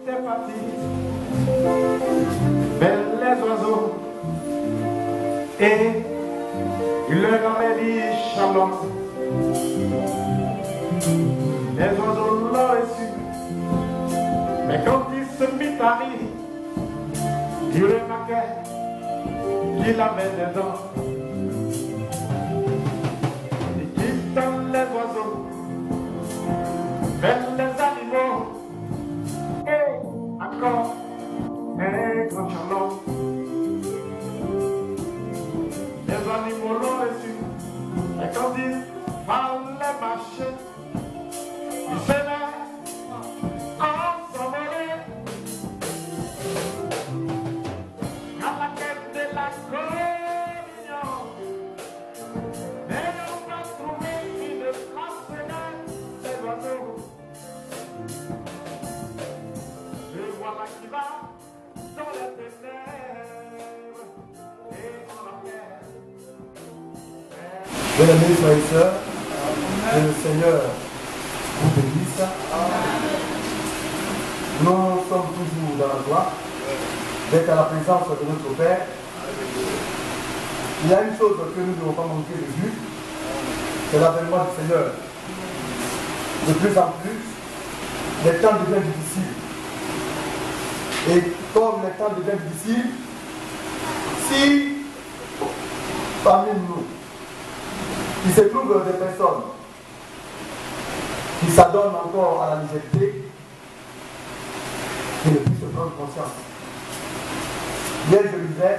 c'est parti. Mais les oiseaux, et il leur avait dit shalom. Les oiseaux l'ont reçu. Mais quand il se mit à rire, il remarquait qu'il avait des dents. Il quitte les oiseaux, mais les animaux, et encore un grand shalom. Les animaux l'ont reçu, et quand il fallait marcher, il se met à s'envoler à la quête de la communion. N'ayant pas trouvé une place dans ces oiseaux, le voilà qui va dans les ténèbres et en la terre. Bien-aimés frères et sœurs, que le Seigneur vous bénisse. Nous sommes toujours dans la joie d'être à la présence de notre Père. Il y a une chose que nous ne devons pas manquer de vue, c'est l'avènement du Seigneur. De plus en plus, les temps deviennent difficiles. Et comme les temps deviennent difficiles, si parmi nous, il se trouve des personnes qui s'adonnent encore à la légèreté, qui ne puissent prendre conscience. Hier, je lisais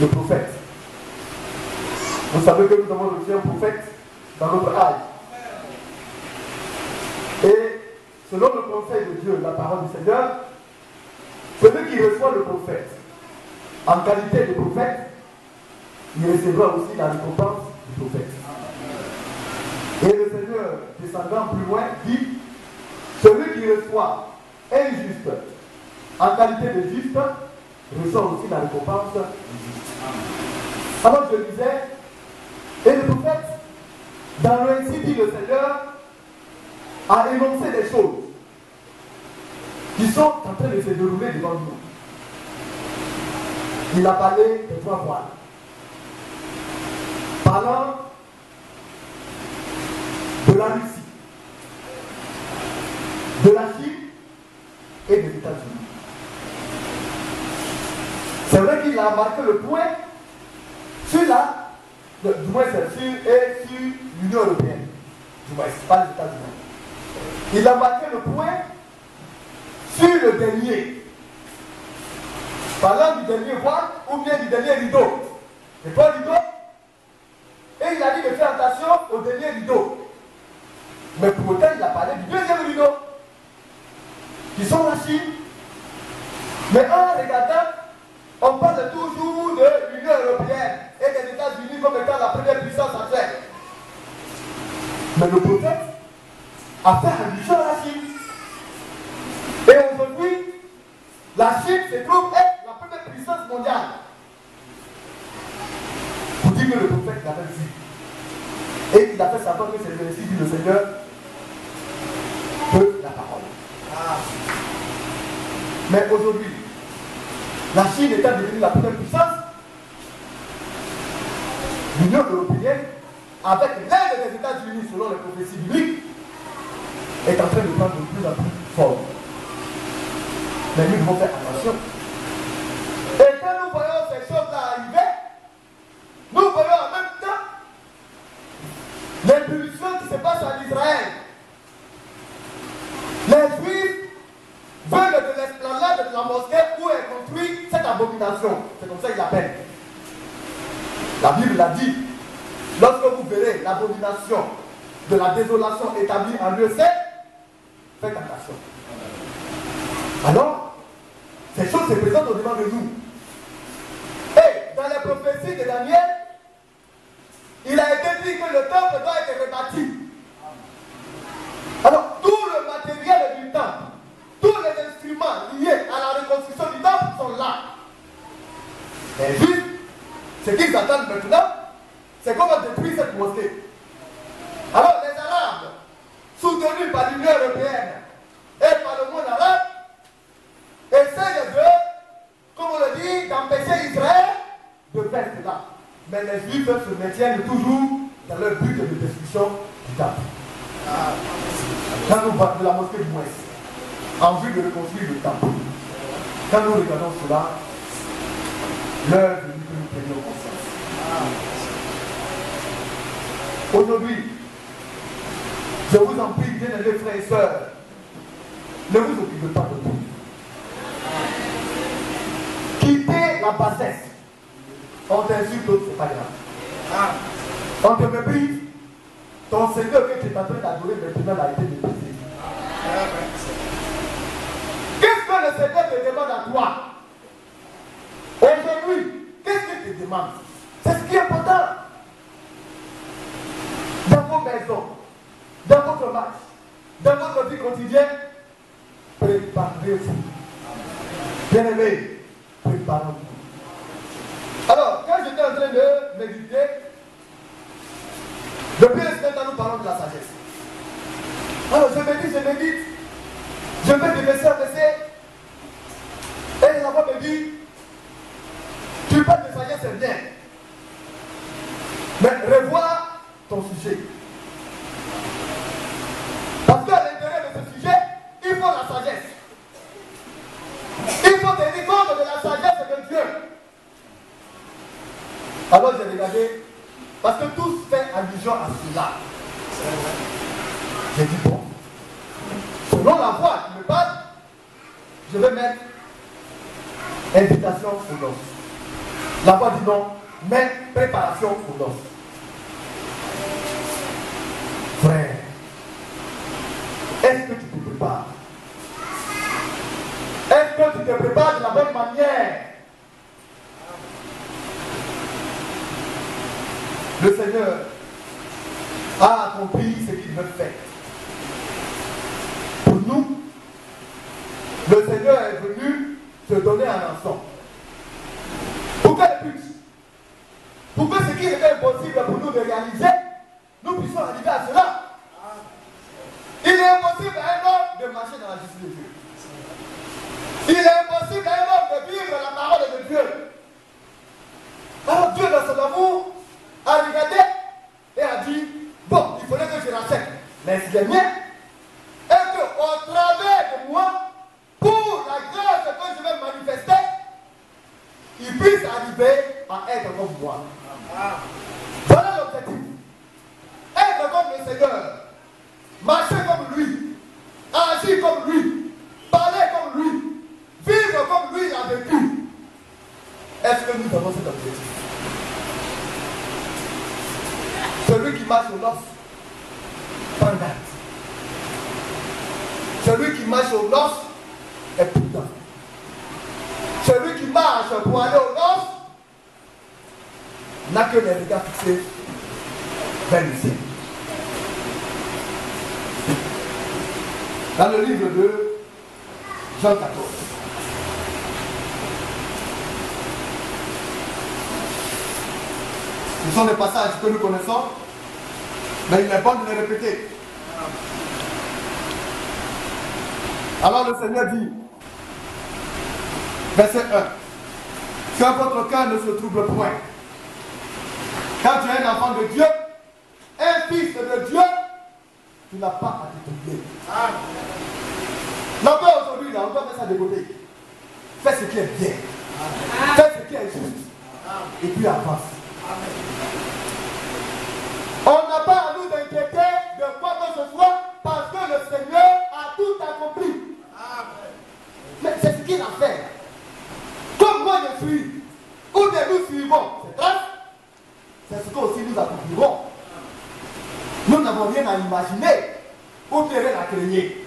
le prophète. Vous savez que nous avons reçu un prophète dans notre âge. Et selon le conseil de Dieu, la parole du Seigneur, celui qui reçoit le prophète en qualité de prophète, il recevra aussi la récompense du prophète. Et le Seigneur, descendant plus loin, dit, celui qui reçoit un juste en qualité de juste, reçoit aussi la récompense du juste. Alors je disais, et le prophète, dans le récit dit le Seigneur, a énoncé des choses qui sont en train de se dérouler devant nous. Il a parlé des trois voiles. Parlant de la Russie, de la Chine et des États-Unis. C'est vrai qu'il a marqué le point sur du moins sur l'Union européenne, du moins pas les États-Unis. Il a marqué le point sur le dernier, parlant du dernier voile ou bien du dernier rideau. C'est pas rideau. Et il a dit de faire attention au dernier rideau. Mais pour autant, il a parlé du deuxième rideau, qui sont la Chine. Mais en regardant, on parle toujours de l'Union européenne et des États-Unis comme étant la première puissance actuelle. Mais le prophète a fait allusion à la Chine. Et aujourd'hui, la Chine se trouve être la première puissance mondiale. Pour dire que le prophète l'avait vu. Et il a fait savoir que c'est le récit du Seigneur de la parole. Mais aujourd'hui, la Chine étant devenue la première puissance, l'Union européenne, avec l'aide des États-Unis selon les prophéties bibliques, est en train de prendre de plus en plus forme. Mais nous devons faire attention. Et quand nous voyons ces choses-là arriver, nous voyons en même temps les punitions qui se passent en Israël. Les Juifs veulent de l'esplanade de la mosquée où est construite cette abomination. C'est comme ça qu'ils l'appellent. La Bible l'a dit. Lorsque vous verrez l'abomination de la désolation établie en lieu saint, faites attention. Alors, ces choses se présentent au-devant de nous. Et dans les prophéties de Daniel, il a été dit que le temple doit être rebâti. Alors, tout le matériel du temple, tous les instruments liés à la reconstruction du temple sont là. Les Juifs, ce qu'ils attendent maintenant, c'est qu'on va détruire cette mosquée. Alors, les Arabes, soutenus par l'Union européenne et par le monde arabe, mais les Juifs se maintiennent toujours dans leur but de destruction du temple. Quand nous voyons de la mosquée du Ouest, en vue de reconstruire le temple, quand nous regardons cela, l'heure de nous que nous prenions conscience. Aujourd'hui, je vous en prie, bien-aimés frères et sœurs, ne vous occupez pas de tout. Quittez la bassesse. On t'insulte, d'autres, c'est pas grave. On te méprise. Ton Seigneur que tu es en train d'adorer maintenant a été méprisé. Qu'est-ce que le Seigneur te demande à toi? Aujourd'hui, qu'est-ce qu'il te demande? C'est ce qui est important. Dans vos maisons, dans votre marche, dans votre vie quotidienne, préparez-vous. Bien-aimés, préparez-vous. Alors, quand j'étais en train de méditer, depuis les semaines, nous parlons de la sagesse. Alors, je médite, je vais de verset en verset, et la voix me dit, tu parles de sagesse, c'est bien, mais revois ton sujet. Parce qu'à l'intérieur de ce sujet, il faut la sagesse. Il faut tenir compte de la sagesse de Dieu. Alors j'ai regardé, parce que tous fait allusion à cela. J'ai dit bon, selon la voix qui me parle, je vais mettre invitation aux noces. La voix dit non, mais préparation aux noces. Frère, est-ce que tu te prépares? Est-ce que tu te prépares de la bonne manière? Le Seigneur a accompli ce qu'il veut faire. Pour nous, le Seigneur est venu se donner un rançon. Pour quel but? Pour que ce qui était impossible pour nous de réaliser, nous puissions arriver à cela. Il est impossible à un homme de marcher dans la justice de Dieu. Il est impossible à un homme de vivre la parole de Dieu. Alors Dieu, dans son amour, a regardé et a dit, bon, il faudrait que je l'accepte. Mais ce qui est mien, est qu'au travers de moi, pour la grâce que je vais manifester, il puisse arriver à être comme moi. Voilà l'objectif. Être comme le Seigneur. Marcher comme lui. Agir comme lui. Parler comme lui. Vivre comme lui a vécu. Est-ce que nous avons cet objectif? Celui qui marche aux noces, prend date. Celui qui marche aux noces est prudent. Celui qui marche pour aller aux noces n'a que les regards fixés vers le ciel. Dans le livre de Jean 14. Ce sont des passages que nous connaissons, mais il est bon de les répéter. Alors le Seigneur dit, verset 1, que votre cœur ne se trouble point. Quand tu es un enfant de Dieu, un fils de Dieu, tu n'as pas à te troubler. Non, mais aujourd'hui, là, on doit mettre ça de côté. Fais ce qui est bien. Fais ce qui est juste. Et puis avance. On n'a pas à nous inquiéter de quoi que ce soit parce que le Seigneur a tout accompli. Mais c'est ce qu'il a fait. Comme moi je suis, ou bien nous suivons ces traces, c'est ce qu'aussi nous accomplirons. Nous n'avons rien à imaginer ou bien rien à craigner.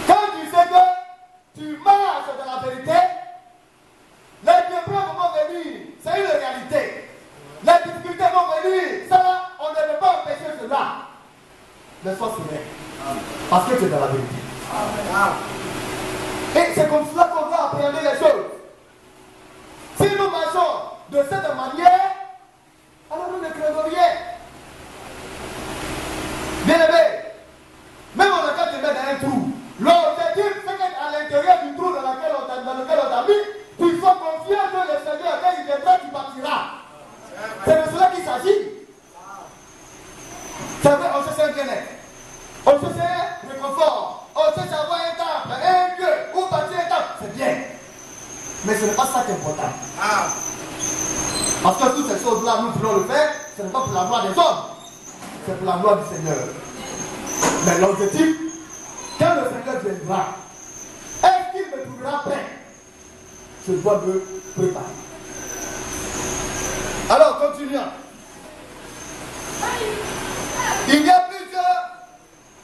Quand tu sais que tu marches dans la vérité, les épreuves vont venir, c'est une réalité. Les difficultés vont venir, ça, on ne peut pas empêcher cela. Mais sois serein, parce que tu es dans la vérité. Et c'est comme cela qu'on doit appréhender les choses. Si nous marchons de cette manière, alors nous ne craignons rien. Bien aimé, même on a qu'à te mettre dans un trou. L'objectif, c'est qu'à l'intérieur du trou dans lequel on t'a mis, tu sois confiant que le Seigneur, quand il viendra, tu partiras. ce n'est pas ça qui est important. Parce que toutes ces choses-là, nous voulons le faire, ce n'est pas pour la gloire des hommes, c'est pour la gloire du Seigneur. Mais l'objectif, quand le Seigneur viendra, est-ce qu'il me trouvera prêt? Je dois me préparer. Alors, continuons. Il y a plusieurs.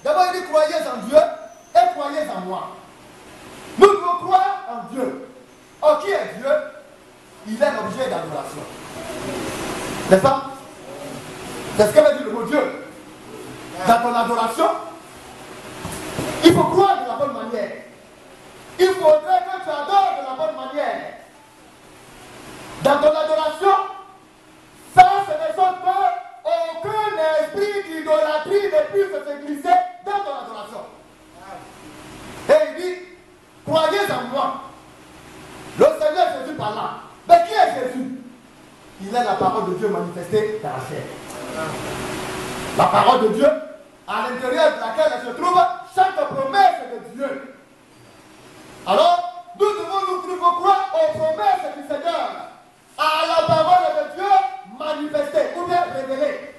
D'abord, il dit croyez en Dieu et croyez en moi. Nous devons croire en Dieu. Or, qui est Dieu? Il est l'objet d'adoration. N'est-ce pas? C'est ce que veut dire le mot Dieu. Dans ton adoration, il faut croire de la bonne manière. Il faudrait que tu adores de la bonne manière. Dans ton adoration, ça, ce ne sont pas aucun esprit d'idolâtrie ne puisse se glisser dans ton adoration. Et il dit, croyez en moi. Le Seigneur Jésus par là. Mais qui est Jésus? Il est la parole de Dieu manifestée dans la chair. La parole de Dieu, à l'intérieur de laquelle se trouve chaque promesse de Dieu. Alors, nous devons croire aux promesses du Seigneur, à la parole de Dieu manifestée ou bien révélée.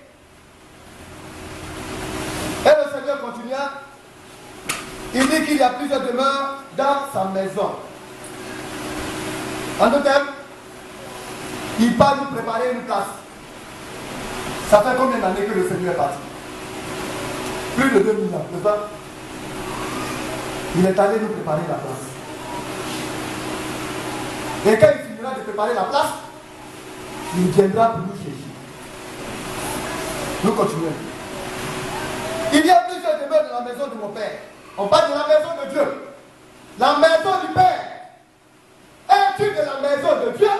Et le Seigneur continua. Il dit qu'il y a plusieurs demeures dans sa maison. En d'autres termes, il part nous préparer une place. Ça fait combien d'années que le Seigneur est parti? Plus de 2000 ans, n'est-ce pas? Il est allé nous préparer la place. Et quand il finira de préparer la place, il viendra pour nous chercher. Nous continuons. Il y a plusieurs demeures dans la maison de mon Père. On parle de la maison de Dieu. La maison du Père. Es-tu de la maison de Dieu?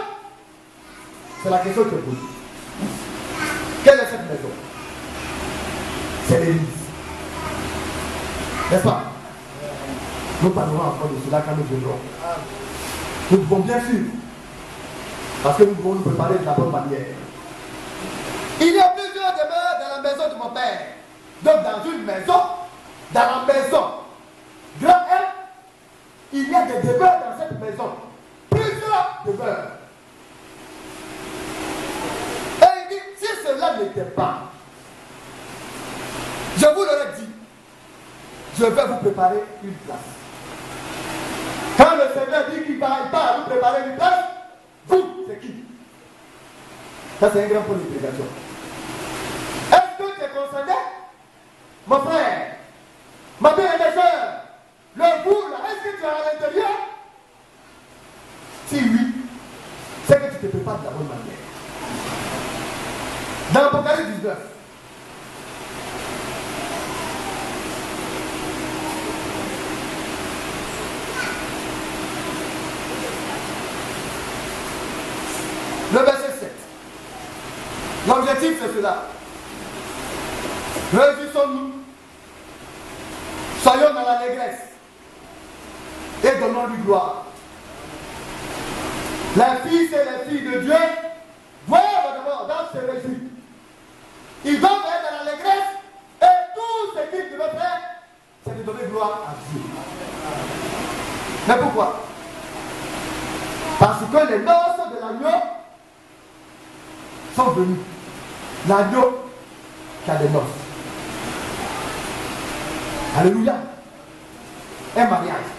C'est la question que je pose. Quelle est cette maison? C'est l'Église. N'est-ce pas? Nous parlerons encore de cela quand nous viendrons. Nous devons bien suivre. Parce que nous devons nous préparer de la bonne manière. Il y a plusieurs demeures dans la maison de mon Père. Donc dans une maison, dans la maison, grand M, il y a des demeures dans cette maison. Plusieurs demeures. Et il dit, si cela n'était pas, je vous l'aurais dit, je vais vous préparer une place. Quand le Seigneur dit qu'il va vous préparer une place, vous, c'est qui? Ça, c'est un grand point d'interrogation. Est-ce que tu es concerné? Mon frère, ma bien-aimée soeur, le bout là, est-ce que tu es à l'intérieur? Si oui, c'est que tu te prépares de la bonne manière. Dans l'Apocalypse 19, le verset 7. L'objectif c'est cela. Réjouissons-nous. Soyons dans l'allégresse. Et donnons-lui gloire. Les fils et les filles de Dieu doivent d'abord se réjouir. Ils doivent être dans l'allégresse. Et tout ce qu'ils doivent faire, c'est de donner gloire à Dieu. Mais pourquoi? Parce que les noces de l'agneau sont venus. L'agneau qui a des noces. Alléluia. Un mariage.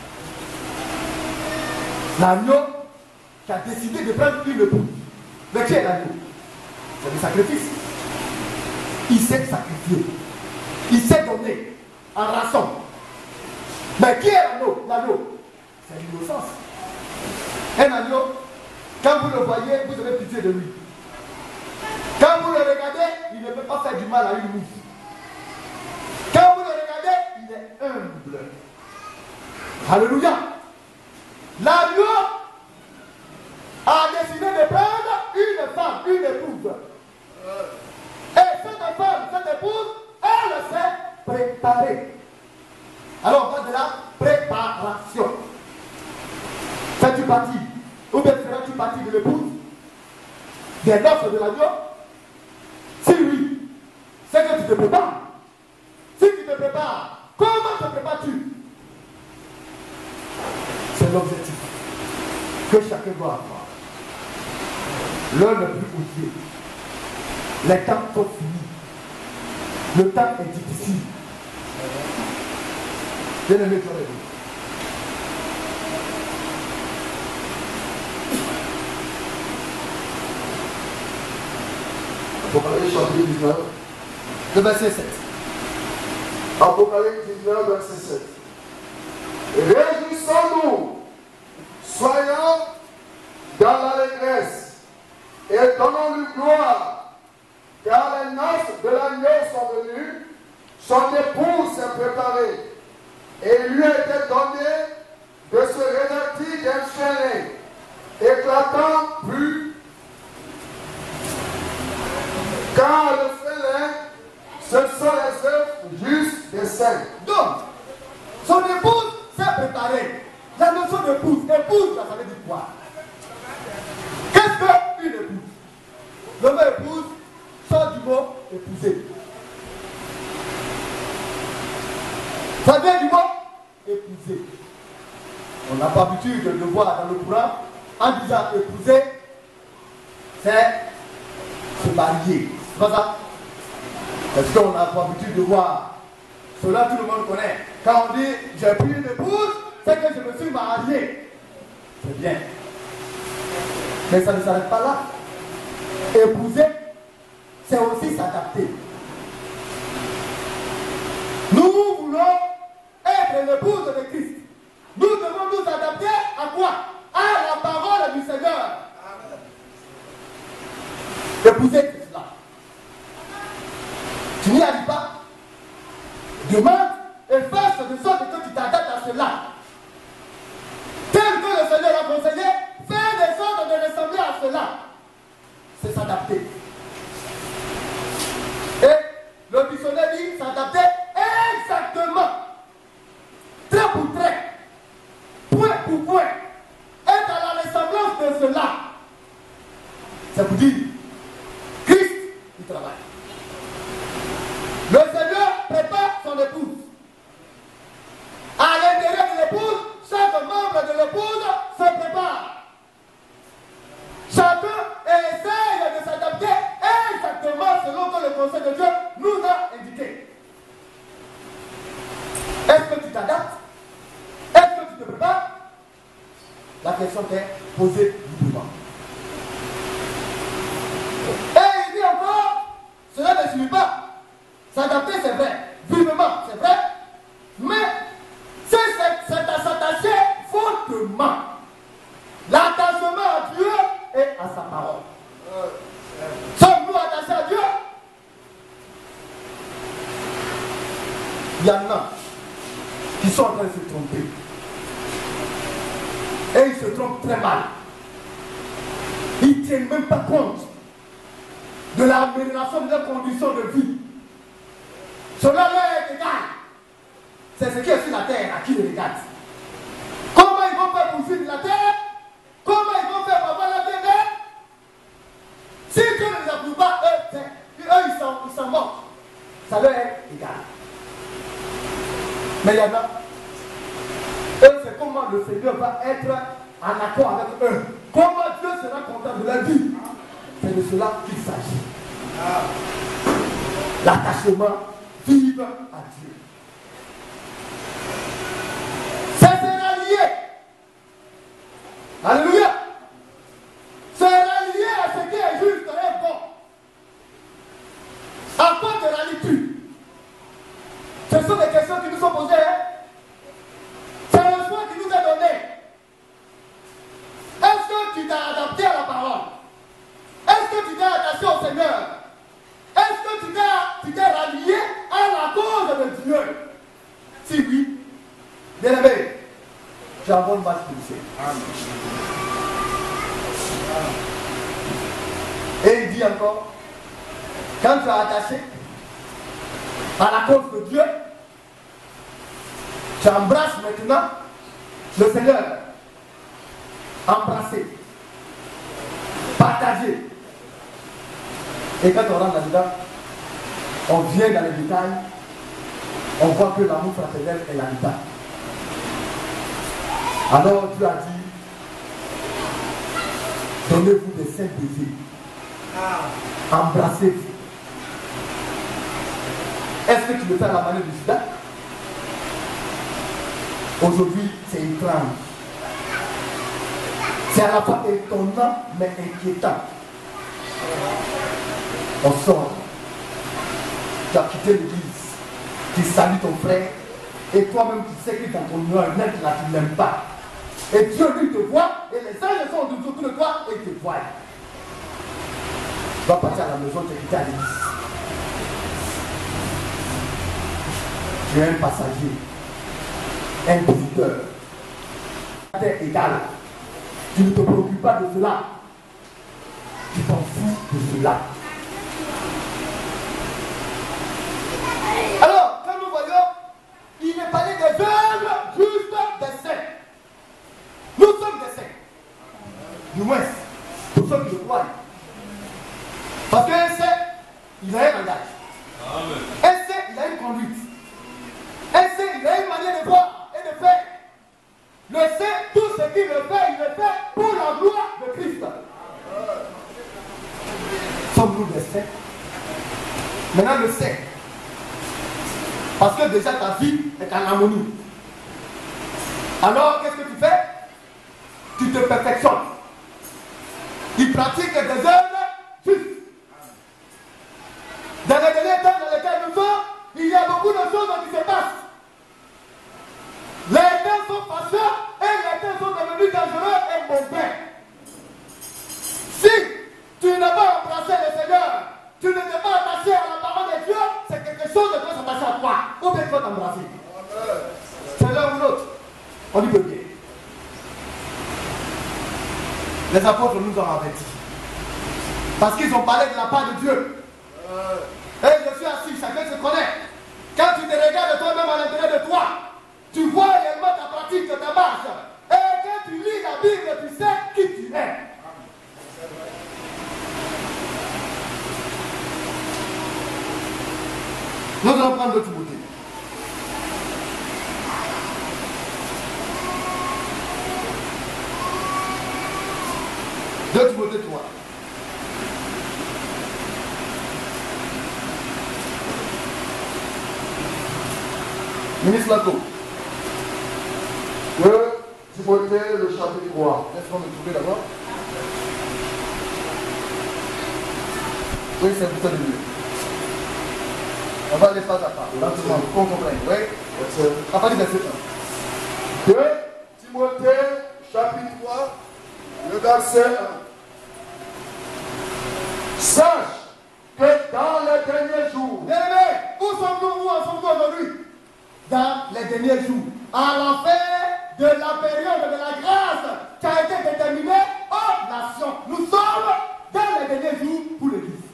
L'agneau qui a décidé de prendre une épouse. Mais qui est l'agneau? C'est le sacrifice. Il s'est sacrifié. Il s'est donné en rançon. Mais qui est l'agneau? L'agneau, c'est l'innocence. Un agneau, quand vous le voyez, vous avez pitié de lui. Quand vous le regardez, il ne peut pas faire du mal à une mouche. Quand vous le regardez, il est humble. Alléluia. L'agneau a décidé de prendre une femme, une épouse. Et cette femme, cette épouse, elle s'est préparée. Alors on parle de la préparation. Fais-tu partie, ou bien feras-tu partie de l'épouse, des noces de l'agneau? Si oui, c'est que tu te prépares. Si tu te prépares, comment te prépares-tu? C'est l'objectif. que chacun doit avoir. L'heure n'est plus odieux. Les temps sont finis. Le temps est difficile. Bien aimé, tu as raison. Apocalypse chapitre 19. Le verset 7. Apocalypse 19, verset 7. Réjouissons-nous, soyons dans l'allégresse et donnons-lui gloire, car les noces de l'agneau sont venues, son épouse s'est préparée, et il lui a été donné de se revêtir d'un chaînon éclatant plus, car le félin, ce sont les œuvres justes des saints. Donc, son épouse s'est préparée. La notion d'épouse, épouse, ça veut dire quoi? Qu'est-ce qu'une épouse? Le mot épouse sort du mot épouser. Ça vient du mot épouser. On n'a pas l'habitude de le voir dans le Coran en disant épouser, c'est se marier. C'est pas ça? Parce qu'on n'a pas l'habitude de voir. Cela, tout le monde connaît. Quand on dit j'ai pris une épouse, c'est que je me suis marié. C'est bien. Mais ça ne s'arrête pas là. Épouser, c'est aussi s'adapter. Nous voulons être l'épouse de Christ. Nous devons nous adapter à quoi? À la parole du Seigneur. Épouser, c'est cela. Tu n'y arrives pas. Demande et fasse de sorte que tu t'adaptes à cela. Tel que le Seigneur a conseillé, fais de sorte de ressembler à cela. C'est s'adapter. Et le dictionnaire dit s'adapter exactement. Trait pour trait. Point pour point. Être à la ressemblance de cela. Ça vous dit, Christ, il travaille. Le Seigneur prépare son épouse. À l'intérieur de l'épouse, chaque membre de l'épouse se prépare. Chacun essaye de s'adapter exactement selon que le conseil de Dieu nous a indiqué. Est-ce que tu t'adaptes? Est-ce que tu te prépares? La question est posée librement. Et il dit encore, cela ne suffit pas. S'adapter, c'est vrai. Vivement, c'est vrai. Mais c'est à s'attacher fortement. L'attachement à Dieu et à sa parole. Sommes-nous attachés à Dieu? Il y en a qui sont en train de se tromper. Et ils se trompent très mal. Ils ne tiennent même pas compte de l'amélioration de leurs conditions de vie. Cela leur est égal. C'est ce qui est sur la terre à qui les regarde. Comment ils vont faire pour suivre la terre? Comment ils vont faire pour avoir la terre? Si Dieu ne les approuve pas, eux ils s'en moquent. Ça leur est égal. Mais il y en a. Eux, c'est comment le Seigneur va être en accord avec eux. Comment Dieu sera content de leur vie. C'est de cela qu'il s'agit. L'attachement vive à Dieu. C'est rallier. Alléluia. C'est rallier à ce qui est juste et bon. À quoi te rallies-tu? Ce sont des questions qui nous sont posées. C'est le choix qui nous est donné. Est-ce que tu t'es adapté à la parole? Est-ce que tu t'es attaché au Seigneur? Est-ce que tu t'es rallié à la cause de Dieu? Si oui, bien aimé, tu as un bon match pour Amen. Et il dit encore, quand tu es attaché à la cause de Dieu, tu embrasses maintenant le Seigneur. Embrasser, partager. Et quand on rentre là-dedans, on vient dans les détails, on voit que l'amour fraternel est l'habitat. Alors Dieu a dit, Donnez-vous des saints baisers. Embrassez-vous. Est-ce que tu le fais à la manière du Judas? Aujourd'hui, c'est étrange. C'est à la fois étonnant, mais inquiétant. On sort. Tu as quitté l'église. Tu salues ton frère. Et toi-même, tu sais que dans ton noir, là, tu ne l'aimes pas. Et Dieu, lui, te voit. Et les anges sont autour de toi et te voient. Tu vas partir à la maison, tu es quitté à l'église. Tu es un passager. Un visiteur. Tu es égal. Tu ne te préoccupes pas de cela. Tu t'en fous de cela. Alors, quand nous voyons, il est parlé des œuvres justes des saints. Nous sommes des saints. Du moins, pour ceux qui le croient. Parce qu'un saint, il a un langage. Un saint, il a une conduite. Un saint, il a une manière de voir et de faire. Le saint, tout ce qu'il le fait, il le fait pour la gloire de Christ. Sommes-nous des saints? Maintenant, le saint. Parce que déjà ta vie est en harmonie. Alors, qu'est-ce que tu fais? Tu te perfectionnes. Tu pratiques des œuvres justes. Dans les derniers temps dans lesquels nous sommes, il y a beaucoup de choses qui se passent. Les temps sont fâcheux et les temps sont devenus dangereux et mauvais. Si tu n'as pas embrassé le Seigneur, tu ne t'es pas attaché à la parole de Dieu, c'est quelque chose qui doit s'attacher à toi. Ou bien tu vas t'embrasser. C'est l'un ou l'autre. On dit que bien. Les apôtres nous ont avertis. Parce qu'ils ont parlé de la part de Dieu. Et je suis assis, chacun se connaît. Quand tu te regardes toi-même à l'intérieur de toi, tu vois réellement ta pratique, ta marche. Et quand tu lis la Bible, tu sais qui tu es. Nous allons prendre d'autres beautés. Deux Timothée 3. Ministre Lato. De Timothée, le chapitre 3. Laisse-moi me trouver d'abord. Oui, c'est plutôt de mieux. On va les faire à part. Lentement, qu'on comprenne. Oui. À partir de verset 1. De Timothée, chapitre 3, le verset 1. Sache que dans les derniers jours, Bien-aimés, où sommes-nous aujourd'hui? Dans les derniers jours, à la fin de la période de la grâce qui a été déterminée aux nations. Nous sommes dans les derniers jours pour l'Église.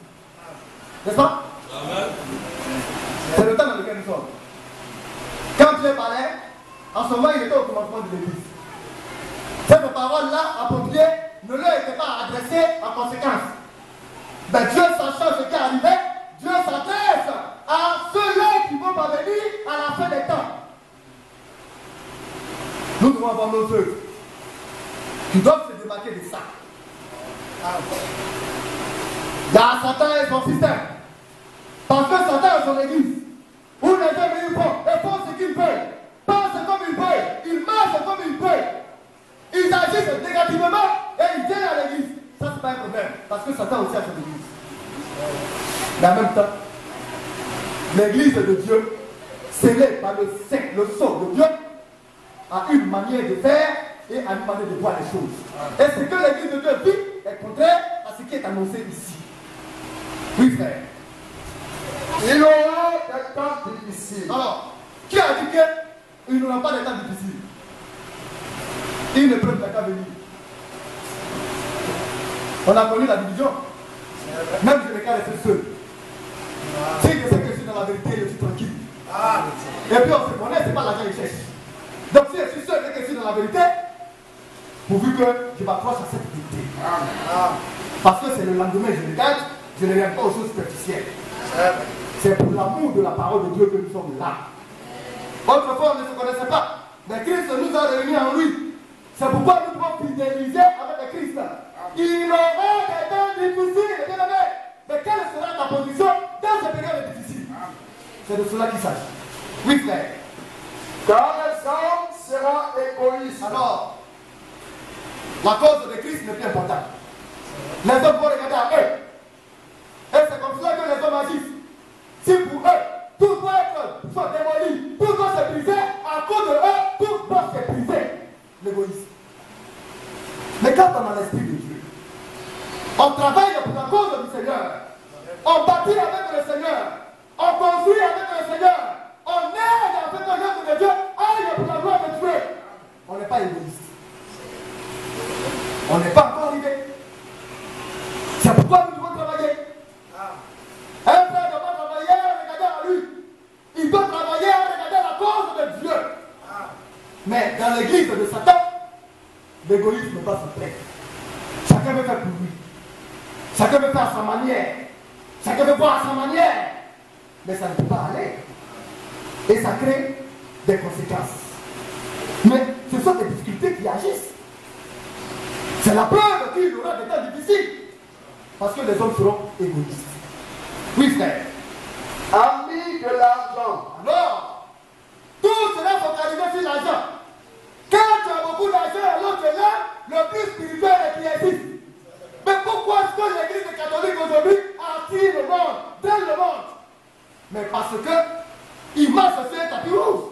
N'est-ce pas? C'est le temps dans lequel nous sommes. Quand Dieu parlait, en ce moment il était au commencement de l'Église. Cette parole-là, appropriée, ne leur était pas adressée en conséquence. Mais Dieu, sachant ce qui est arrivé, Dieu s'adresse à ceux-là qui vont parvenir à la fin des temps. Nous devons avoir nos œuvres qui doivent se démarquer de ça. Il y a Satan et son système. Parce que Satan est son église. Où les hommes ils font, et font ce qu'ils veulent. Pensent comme ils veulent. Ils marchent comme ils veulent. Ils agissent négativement et ils viennent à l'église. Ça, c'est pas un problème. Parce que Satan aussi a son église. Mais en même temps, l'église de Dieu, scellée par le Saint, le sceau de Dieu, a une manière de faire et a une manière de voir les choses. Et ce que l'église de Dieu vit est contraire à ce qui est annoncé ici. Oui, frère. il y aura des temps difficiles. Alors, qui a dit qu'il n'y aura pas de temps difficiles? Une épreuve n'a qu'à venir. On a connu la division. Même je n'ai qu'à rester seul. Si je sais que je suis dans la vérité, je suis tranquille. Et puis on se connaît, ce n'est pas l'argent que je cherche. Donc si je suis seul et que je suis dans la vérité, pourvu que je m'accroche à cette vérité. Parce que c'est le lendemain, je regarde, je ne regarde pas aux choses superficielles. C'est pour l'amour de la parole de Dieu que nous sommes là. Autrefois, on ne se connaissait pas. Mais Christ nous a réunis en lui. C'est pourquoi nous pouvons fidéliser avec le Christ. Il C'est de cela qu'il s'agit. Oui, frère. Car les hommes seront égoïstes. Alors, la cause de Christ n'est plus importante. Les hommes vont regarder à eux. Et c'est comme cela que les hommes agissent. Si pour eux, tout doit soit démoli, tout doit se briser, à cause de eux, tout doit se briser. L'égoïsme. Mais quand on a l'esprit de Dieu, on travaille pour la cause du Seigneur, on bâtit avec le Seigneur, on construit avec le Seigneur, on aide avec l'œuvre de Dieu, aille pour la gloire de Dieu. On n'est pas égoïste. On n'est pas encore arrivé. C'est pourquoi nous devons travailler. Un frère doit travailler à regarder à lui. Il doit travailler à regarder la cause de Dieu. Mais dans l'église de Satan, l'égoïsme va se plaire. Chacun veut faire pour lui. Chacun veut faire à sa manière. Chacun veut voir à sa manière. Mais ça ne peut pas aller. Et ça crée des conséquences. Mais ce sont des difficultés qui agissent. C'est la preuve qu'il y aura des temps difficiles. Parce que les hommes seront égoïstes. Oui, frère. Amis de l'argent. Alors, tout cela focalisé sur l'argent. Quand tu as beaucoup d'argent, alors tu es là, le plus spirituel et qui existe. Mais pourquoi est-ce que l'église catholique aujourd'hui attire le monde, draine le monde? Mais parce que ils marchent sur un tapis rouge.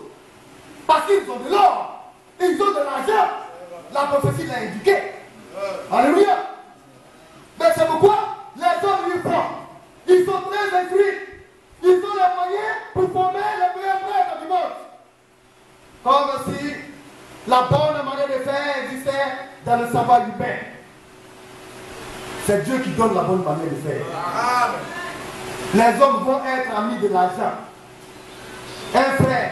Parce qu'ils ont de l'or, ils ont de l'argent. La prophétie l'a indiqué. Alléluia. Mais c'est pourquoi les hommes lui font. Ils sont très instruits. Ils ont les moyens pour former les meilleurs prêtres du monde. Comme si la bonne manière de faire existait dans le savoir humain. C'est Dieu qui donne la bonne manière de faire. Amen. Les hommes vont être amis de l'argent. Un frère,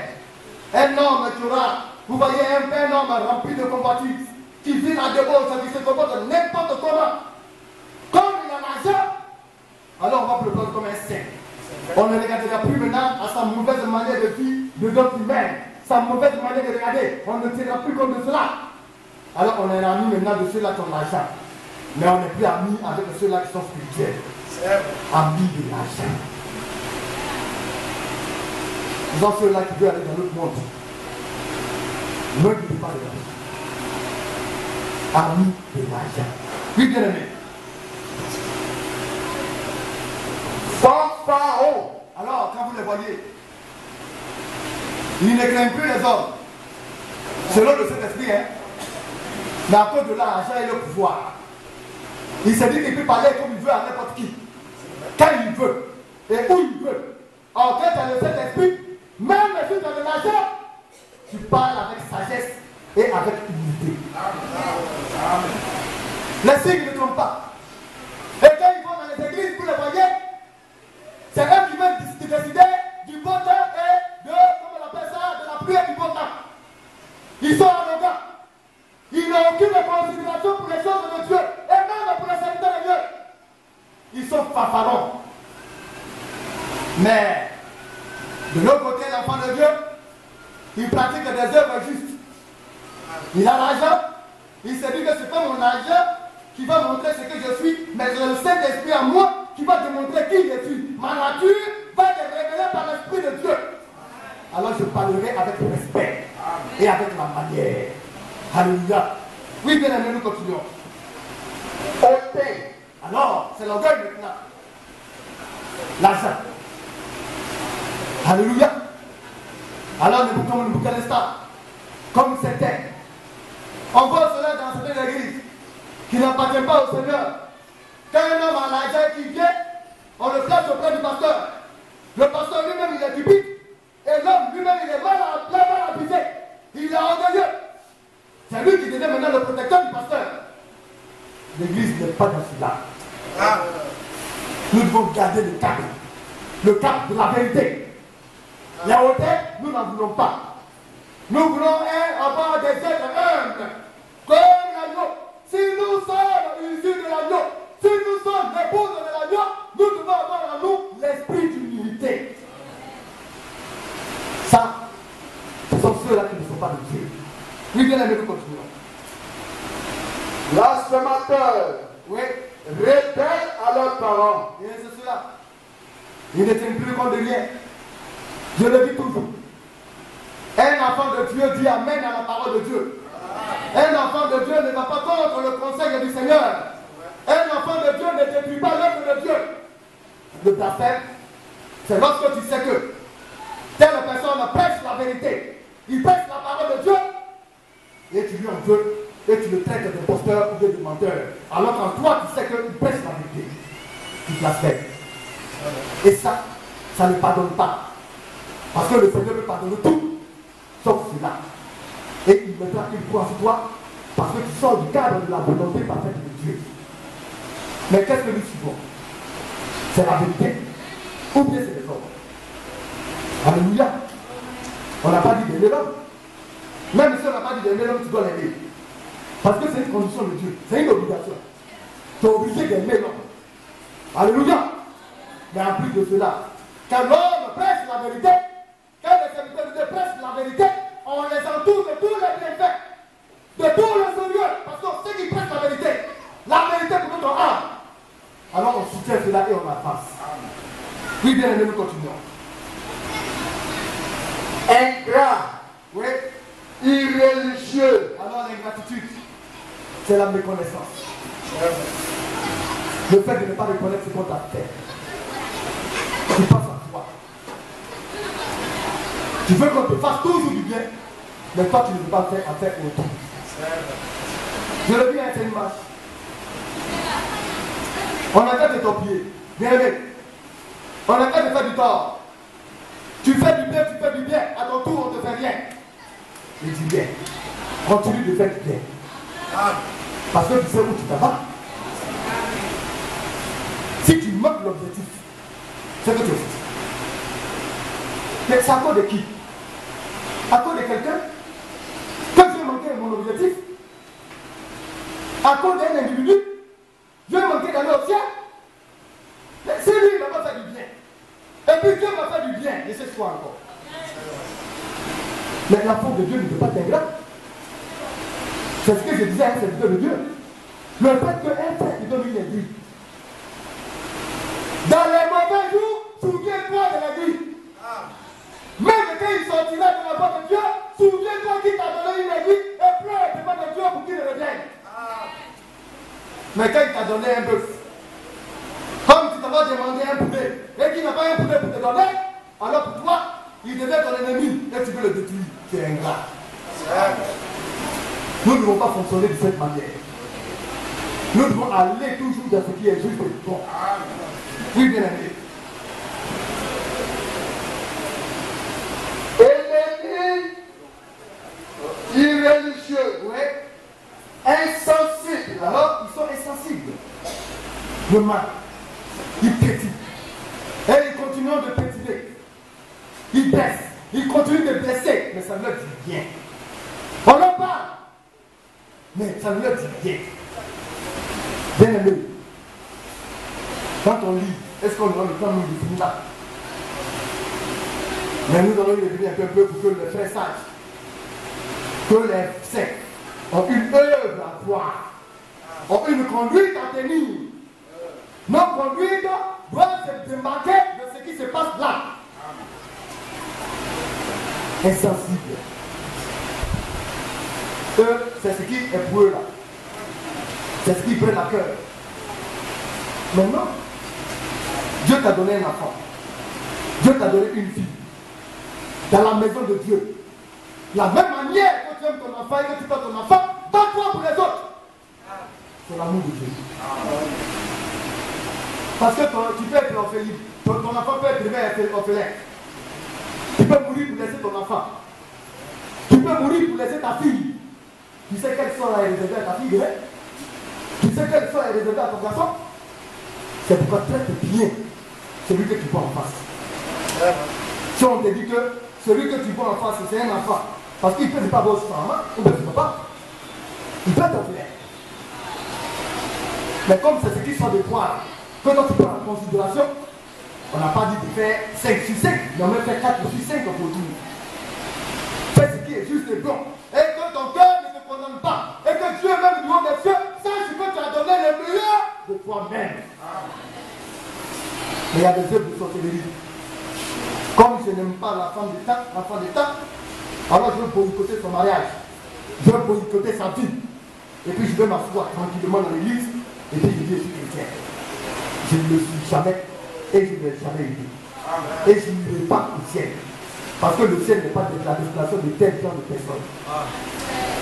un homme qui aura, vous voyez un homme rempli de combatifs, qui vit la débauche, qui se comporte n'importe comment. Comme il a l'argent, alors on va le prendre comme un saint. On ne regardera plus maintenant à sa mauvaise manière de vie, de d'autres humains, sa mauvaise manière de regarder. On ne tiendra plus compte de cela. Alors on est amis maintenant de ceux-là qui ont l'argent. Mais on n'est plus amis avec ceux-là qui sont spirituels. Amis de l'argent. Nous avons ceux-là qui veulent aller dans l'autre monde. Ne dis pas de l'argent. Amis de l'argent. Oui, bien aimé. Fanfaron. Alors, quand vous les voyez, ils ne craignent plus les hommes. Selon le Saint-Esprit, hein. Mais à cause de l'argent et le pouvoir, il se dit qu'il peut parler comme il veut à n'importe qui. Quand il veut. Et où il veut. En fait, dans le Saint-Esprit, même si tu as de l'argent, tu parles avec sagesse et avec humilité. Les signes ne trompent pas. Et quand ils vont dans les églises, vous les voyez, c'est eux qui veulent décider du bon temps et de, comment on appelle ça, de la prière du bon temps. Ils sont arrogants. Ils n'ont aucune considération pour les choses de Dieu et même pour les serviteurs de Dieu. Ils sont fanfarons. Mais de l'autre côté, l'enfant de Dieu, il pratique des œuvres justes. Il a l'argent. Il se dit que c'est pas mon argent qui va montrer ce que je suis, mais c'est le Saint-Esprit en moi qui va te montrer qui je suis. Ma nature va te révéler par l'Esprit de Dieu. Alors je parlerai avec respect et avec la manière. Alléluia. Oui, bien aimé, nous continuons. Ôtez. Alors, c'est l'orgueil maintenant. L'argent. Alléluia. Alors, nous bouquons le Boukhara, comme c'était. On voit cela dans certaines églises qui n'appartiennent pas au Seigneur. Quand un homme a l'argent qui vient, on le place auprès du pasteur. Le pasteur lui-même, il est typique. Et l'homme lui-même, il est mal abusé. Il est orgueilleux. C'est lui qui devient maintenant le protecteur du pasteur. L'église n'est pas dans cela. Nous devons garder le cap de la vérité. La hauteur, nous n'en voulons pas. Nous voulons avoir des êtres humbles, comme l'agneau. Si nous sommes issus de l'agneau, si nous sommes l'épouse de l'agneau, nous devons avoir en nous l'esprit d'humilité. Ça, ce sont ceux-là qui ne sont pas de Dieu. Oui, bien aimé, nous continuons. Blasphémateurs. Oui. Révèlent à leurs parents. Et c'est cela. Ils ne tiennent plus compte de rien. Je le dis toujours. Un enfant de Dieu dit Amen à la parole de Dieu. Un enfant de Dieu ne va pas contre le conseil du Seigneur. Un enfant de Dieu ne détruit pas l'œuvre de Dieu. Le blasphème, c'est lorsque tu sais que telle personne prêche la vérité. Il prêche la parole de Dieu et tu lui en veux et tu le traites d'imposteur ou de menteur. Alors qu'en toi, tu sais qu'il prêche la vérité. Tu blasphèmes. Et ça ne pardonne pas. Parce que le Seigneur peut pardonner tout, sauf cela. Et il mettra une croix sur toi parce que tu sors du cadre de la volonté parfaite de Dieu. Mais qu'est-ce que nous suivons? C'est la vérité. Ou bien c'est les hommes. Alléluia. On n'a pas dit d'aimer l'homme. Même si on n'a pas dit d'aimer l'homme, tu dois l'aimer. Parce que c'est une condition de Dieu. C'est une obligation. Tu es obligé d'aimer l'homme. Alléluia. Mais en plus de cela, quand l'homme prêche la vérité, quand les serviteurs de Dieu prêchent la vérité, on les entoure de tous les bienfaits, de tout le Seigneur, parce que ceux qui prêchent la vérité pour notre âme, alors on soutient cela et on la passe. Oui, bien aimé, nous continuons. Ingrat, oui, irréligieux. Alors l'ingratitude, c'est la méconnaissance. Le fait de ne pas reconnaître ce qu'on t'a fait. Tu passes à toi. Tu veux qu'on te fasse toujours du bien, mais toi tu ne veux pas faire affaire autour. Je le dis à une marche. On arrête de t'appuyer. Bien aimé. On arrête de faire du tort. Tu fais du bien. À ton tour, on ne te fait rien. Et du bien. Continue de faire du bien. Parce que tu sais où tu t'en vas. Si tu manques l'objectif, c'est que tu es. Mais c'est à cause de qui? À cause de quelqu'un? Que je vais manquer mon objectif? À cause d'un individu? Je vais manquer d'aller au ciel? Mais c'est lui qui va faire du bien. Et puis Dieu va faire du bien. Et c'est quoi encore? Mais l'enfant de Dieu ne peut pas être ingrat. C'est ce que je disais à un serviteur de Dieu. Le fait qu'un frère qui donne une aiguille. Dans les mauvais jours, souviens-toi de l'aiguille. Même quand il sortira de la porte de Dieu, souviens-toi qu'il t'a donné une aiguille et pleure devant de Dieu pour qu'il revienne. Mais quand il t'a donné un bœuf, comme tu t'avais demandé un poulet, et qu'il n'a pas un poulet pour te donner, alors pour toi, il devient ton ennemi et tu veux le détruire. C'est ingrat. Nous ne devons pas fonctionner de cette manière. Nous devons aller toujours dans ce qui est juste et bon. Oui, bien aimé. Ennemis irréligieux, Oui. insensibles. Alors, ils sont insensibles. Le mal, ils pétillent. Et ils continuent de pétiller. Ils blessent. Ils continuent de blesser. Mais ça ne leur dit rien. On leur parle. Mais ça ne leur dit rien. Bien aimé. Quand on lit, est-ce qu'on aura le temps de nous finir là? Mais nous allons y revenir un peu pour que les frères sachent que les sectes ont une œuvre à voir, ont une conduite à tenir. Nos conduites doivent se démarquer de ce qui se passe là. Insensible. C'est ce qui est pour eux là. C'est ce qui prend à cœur. Maintenant, Dieu t'a donné un enfant. Dieu t'a donné une fille. Dans la maison de Dieu. La même manière que tu aimes ton enfant et que tu fais ton enfant, bats-toi pour les autres. C'est l'amour de Dieu. Parce que tu peux être orphelin. Ton enfant peut être orphelin. Tu peux mourir pour laisser ton enfant. Tu peux mourir pour laisser ta fille. Tu sais quel sort est réservé à ta fille, hein? Tu sais quel sort est réservé à ton garçon? C'est pourquoi traite bien celui que tu vois en face. Si on te dit que celui que tu vois en face, c'est un enfant, parce qu'il peut ne pas avoir son maman, ou bien son papa, il peut t'offrir. Mais comme c'est ce qui sont de toi, que toi tu prends en considération, on n'a pas dit de faire 5 sur 5, mais on a fait 4 sur 5 aujourd'hui. Fais ce qui est juste et bon. Et que ton cœur ne te condamne pas. Et que Dieu, même du haut des cieux, sache que tu as donné le meilleur de toi-même. Mais il y a des œuvres de sorcellerie. Comme ce n'aime pas la femme d'État, alors je vais boycotter son mariage. Je vais boycotter sa vie. Et puis je vais m'asseoir tranquillement dans l'église. Et puis je dis, je suis chrétien. Je ne le suis jamais. Et je ne l'ai jamais été. Et je ne vais pas au ciel. Parce que le ciel n'est pas de la destination de tel genre de personnes.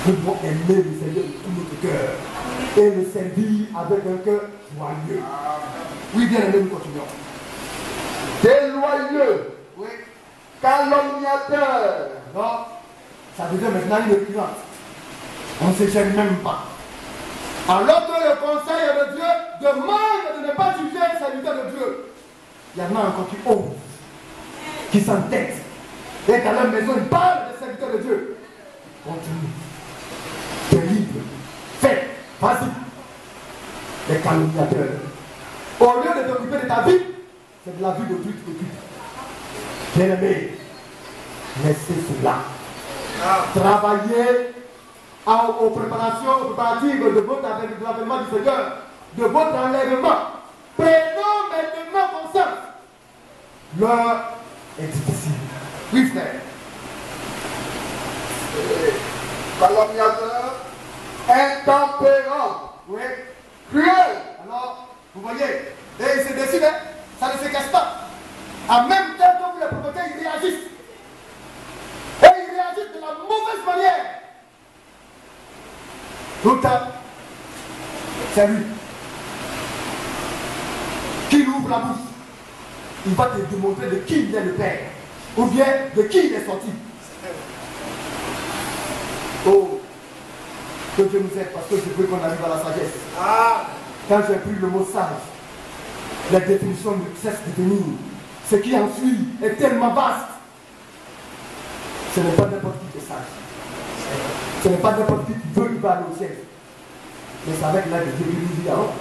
Nous devons aimer le Seigneur de tout notre cœur. Et le servir avec un cœur joyeux. Oui, bien aimé, nous continuons. Déloyeux. Oui. Calomniateur. Non. Ça devient maintenant une récurrence. On ne se gêne même pas. Alors que le conseil de Dieu demande de ne pas juger le serviteur de Dieu. Il y en a encore qui osent, qui s'entêtent. Et dans leur maison, ils parlent des serviteurs de Dieu. Continue. Tu es libre. Fais. Vas-y. Les calomniateurs. Au lieu de t'occuper de ta vie, c'est de la vie d'autrui que tu t'occupes. Bien aimé, laissez cela. Travaillez aux préparations préparatives de l'avènement du Seigneur, de votre enlèvement. Prenons maintenant conscience. L'heure est difficile. Oui, frère. Calomniateur, intempérant, Oui. cruel. Alors, vous voyez, et il se décide, hein, ça ne se casse pas. En même temps que vous les provoquez, ils réagissent. Et ils réagissent de la mauvaise manière. Tout le temps, c'est lui qui ouvre la bouche. Il va te démontrer de qui il est le Père, ou bien de qui il est sorti. Oh, que Dieu nous aide, parce que je veux qu'on arrive à la sagesse. Quand j'ai pris le mot sage, la définition ne cesse de venir. Ce qui en suit est tellement vaste. Ce n'est pas n'importe qui qui est sage. Ce n'est pas n'importe qui veut qu'il va aller au ciel. Mais c'est avec l'aide de Dieu qui nous dit alors.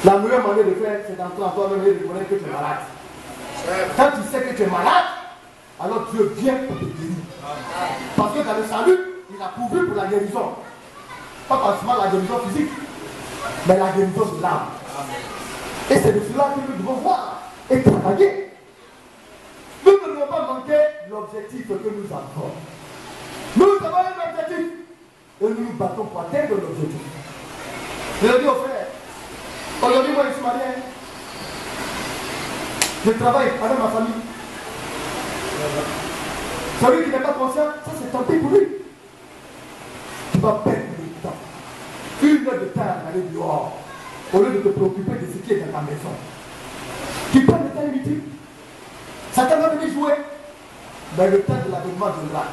La meilleure manière de faire, c'est d'entrer en toi-même et de reconnaître que tu es malade. Quand tu sais que tu es malade, alors Dieu vient pour te guérir. Parce que dans le salut, il a pourvu pour la guérison. Pas forcément la guérison physique, mais la guérison de l'âme. Et c'est de cela que nous devons voir et travailler. Nous ne devons pas manquer l'objectif que nous avons. Nous avons un objectif. Et nous nous battons pour atteindre l'objectif. Je le dis aux frères. Aujourd'hui, moi, je suis marié. Je travaille avec ma famille. Celui qui n'est pas conscient, ça c'est tant pis pour lui. Tu vas perdre le temps. Une heure de temps à aller dehors. Au lieu de te préoccuper de ce qui est dans ta maison. Tu perds le temps inutile. Satan va venir jouer. Mais le temps de l'avènement viendra.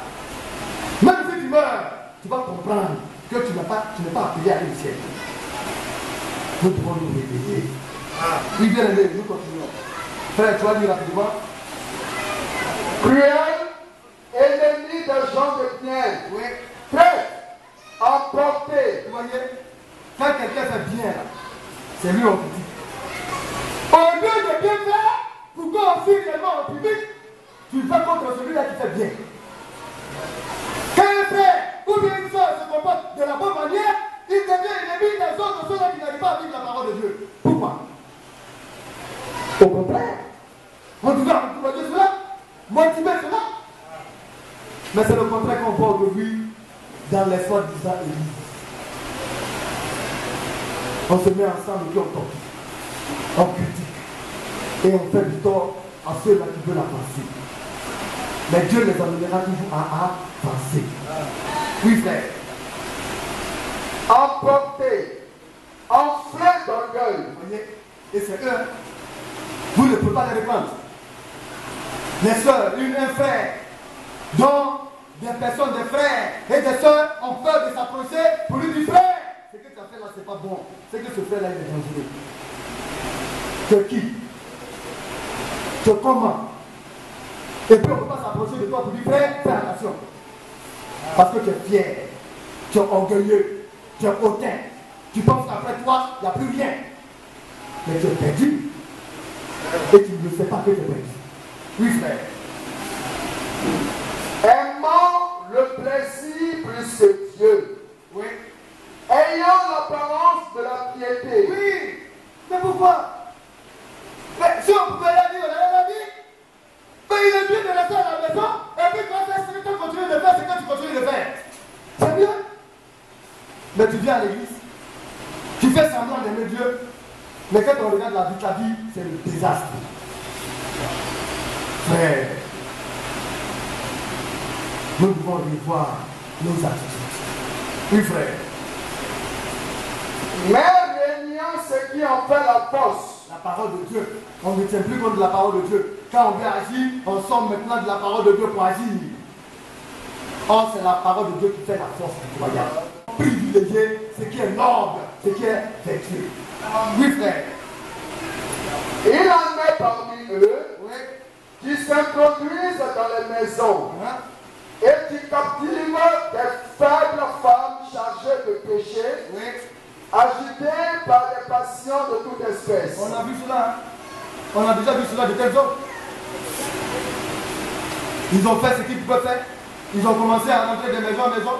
Même si tu meurs, tu vas comprendre que tu n'es pas appelé à aller au ciel. Nous devons nous réveiller. Oui, bien aimé, nous continuons. Frère, tu vas lire rapidement. Cruel, ennemi des gens de bien. Oui. Prêt, emporté. Vous voyez, quand quelqu'un fait bien, là, c'est lui on critique. Au lieu de bien faire, pour qu'on aussi réellement en public, tu vas contre celui-là qui fait bien. Quand un frère ou bien une soeur se comporte de la bonne manière, il devient ennemi des autres, ceux-là qui n'arrivent pas à vivre la parole de Dieu. Pourquoi? Au contraire, on doit encourager cela, motiver cela. Mais c'est le contraire qu'on voit aujourd'hui dans les soi-disant églises. On se met ensemble et puis on torture, on critique et on fait du tort à ceux-là qui veulent avancer. Mais Dieu les amènera toujours à avancer. Oui, frère. Emporté, enflé d'orgueil. Vous voyez, et c'est eux. Vous ne pouvez pas les reprendre. Les soeurs, un frère, dont des personnes, des frères et des soeurs ont peur de s'approcher pour lui dire frère, ce que tu as fait là, c'est pas bon. C'est que ce frère-là, il est dangereux. Que qui? Que comment? Et puis on ne peut pas s'approcher de toi pour dire frère, fais attention. Parce que tu es fier, tu es orgueilleux, tu es hautain. Tu penses qu'après toi, il n'y a plus rien. Mais tu es perdu. Et tu ne sais pas que tu es perdu. Oui, frère. Aimant le plaisir plus que Dieu. Oui. Ayant l'apparence de la piété. Oui. Mais pourquoi? Mais si on pouvait la dire, on allait la dire. Mais il est Mais tu viens à l'église, tu fais semblant d'aimer Dieu, mais quand on regarde la vie de ta vie, c'est le désastre. Frère, nous devons revoir nos attitudes. Oui, frère. Mais régnant ce qui en fait la force. La parole de Dieu. On ne tient plus compte de la parole de Dieu. Quand on veut agir, on sort maintenant de la parole de Dieu pour agir. Or, c'est la parole de Dieu qui fait la force du croyant. Privilégier ce qui est noble, ce qui est vertueux. Oui, frère. Il en est parmi eux qui s'introduisent dans les maisons et qui captivent des faibles femmes chargées de péché, agitées par des passions de toute espèce. On a vu cela. On a déjà vu cela de tels hommes. Ils ont fait ce qu'ils pouvaient faire. Ils ont commencé à rentrer de maison en maison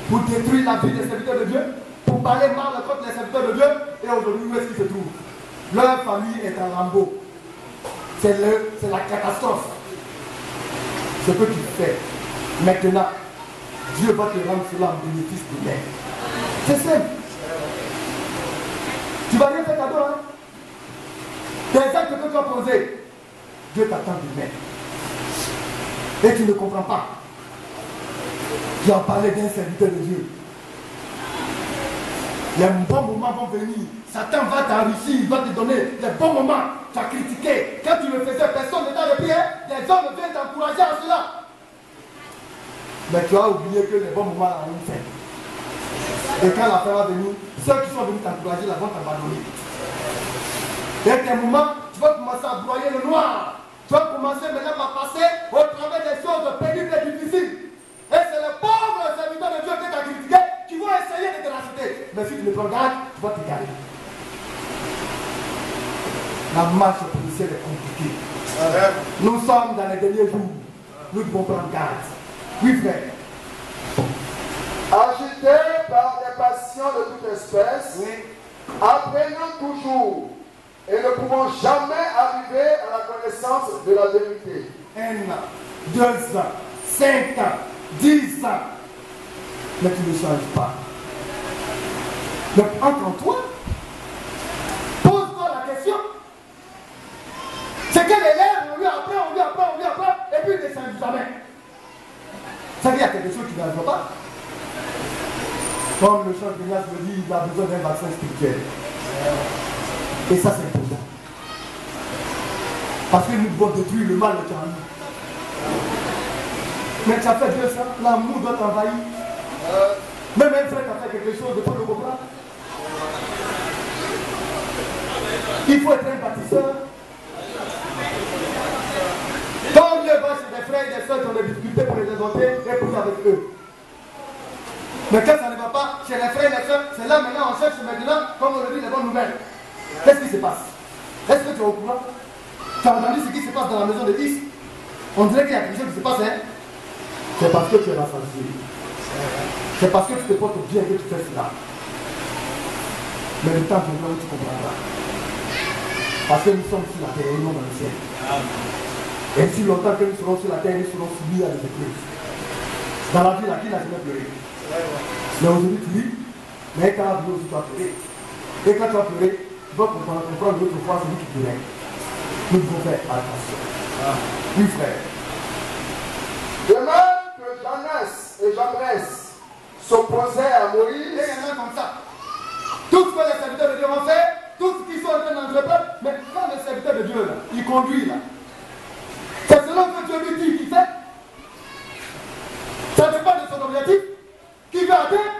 pour détruire la vie des serviteurs de Dieu, pour parler mal contre les serviteurs de Dieu. Et aujourd'hui, où est-ce qu'ils se trouvent? Leur famille est en lambeaux. C'est la catastrophe. Ce que tu fais maintenant, Dieu va te rendre cela en bénéfice de l'air. C'est simple. Tu vas rien faire cadeau, hein? Des actes que tu as posés, Dieu t'attend de même. Et tu ne comprends pas. Tu as parlé d'un serviteur de Dieu. Les bons moments vont venir. Satan va t'enrichir, il va te donner les bons moments. Tu as critiqué. Quand tu le faisais, personne ne t'a repris. Les hommes viennent t'encourager à cela. Mais tu as oublié que les bons moments ont une fin. Et quand la fin va venir, ceux qui sont venus t'encourager là vont t'abandonner. Et tes moments, tu vas commencer à broyer le noir. Tu vas commencer maintenant à passer au travers des choses pénibles et difficiles. Et c'est les pauvres serviteurs de Dieu que tu as critiqué qui vont essayer de te racheter. Mais si tu ne prends garde, tu vas te garer. La marche policière est compliquée. Nous sommes dans les derniers jours. Nous devons prendre garde. Oui, frère. Agités par des passions de toute espèce, apprenant toujours et ne pouvons jamais arriver à la connaissance de la vérité. 1 an, 2 ans, 5 ans, 10 ans. Mais tu ne changes pas. Donc entre en toi, pose-toi la question. C'est quel élève, on lui apprend, et puis il ne change jamais. Ça veut dire qu'il y a quelque chose qui ne va pas. Comme le chef de Ignace me dit, il a besoin d'un vaccin spirituel. Et ça, c'est important. Parce que nous devons détruire le mal qui en nous. Mais tu as fait Dieu ça, l'amour doit t'envahir. Même un frère qui a fait quelque chose, de toi le comprendre. Il faut être un bâtisseur. Quand Dieu va chez des frères et des soeurs qui ont des difficultés pour les exhorter, et pour avec eux. Mais quand ça ne va pas chez les frères et les soeurs, c'est là maintenant on cherche maintenant, comme on le dit, les bonnes nouvelles. Qu'est-ce qui se passe? Est-ce que tu es au courant? Tu as entendu ce qui se passe dans la maison de Is? On dirait qu'il y a quelque chose qui se passe, hein? C'est parce que tu es rassasié. C'est parce que tu te portes bien que tu fais cela. Mais le temps viendra où tu comprendras. Parce que nous sommes sur la terre et non dans le ciel. Et si longtemps que nous serons sur la terre, nous serons soumis à des épreuves. Dans la vie, là, qui n'a jamais pleuré? Mais aujourd'hui, tu ris, mais quand la vie aussi, tu vas pleurer. Et quand tu vas pleurer, tu vas comprendre l'autre fois celui qui pleurait. Nous devons faire attention. Oui, frère. De même que Jeannès et Jambres s'opposaient à Moïse. Et il y en a comme ça. Tout ce que les serviteurs de Dieu ont fait, tout ce qu'ils sont en train d'entreprendre, mais quand le serviteur de Dieu, là, il conduit là, c'est selon que Dieu lui dit qu'il fait. Ça dépend de son objectif. Qui veut atteindre?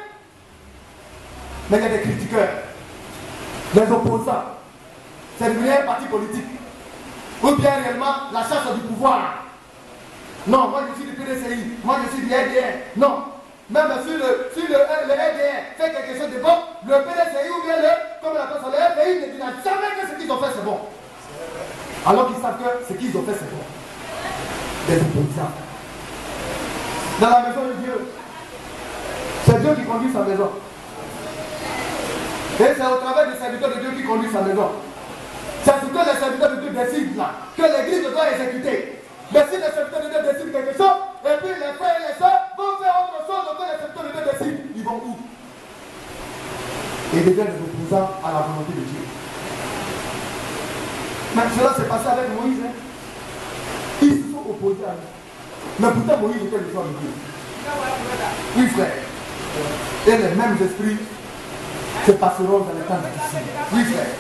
Mais il y a des critiqueurs, des opposants. C'est devenu un parti politique. Ou bien réellement la chasse du pouvoir. Non, moi je suis du PDCI, moi je suis du RDR. Non. Même si le RDR fait quelque chose de bon, le PDCI ou bien comme on appelle ça, le RDI ne dit jamais que ce qu'ils ont fait c'est bon. Alors qu'ils savent que ce qu'ils ont fait c'est bon. Des opposants. Dans la maison de Dieu, c'est Dieu qui conduit sa maison. Et c'est au travers des serviteurs de Dieu qui conduit sa maison. C'est ce que les serviteurs de Dieu décident là, que l'église doit exécuter. Mais si les serviteurs de Dieu décident quelque chose, et puis les frères et les soeurs vont faire autre chose que les serviteurs de Dieu décident, ils vont où? et deviennent des opposants à la volonté de Dieu. Mais cela s'est passé avec Moïse. Hein. Ils se sont opposés à lui. Mais pourtant Moïse était le fils de Dieu. Oui frère. Et les mêmes esprits se passeront dans les temps difficiles. Oui frère.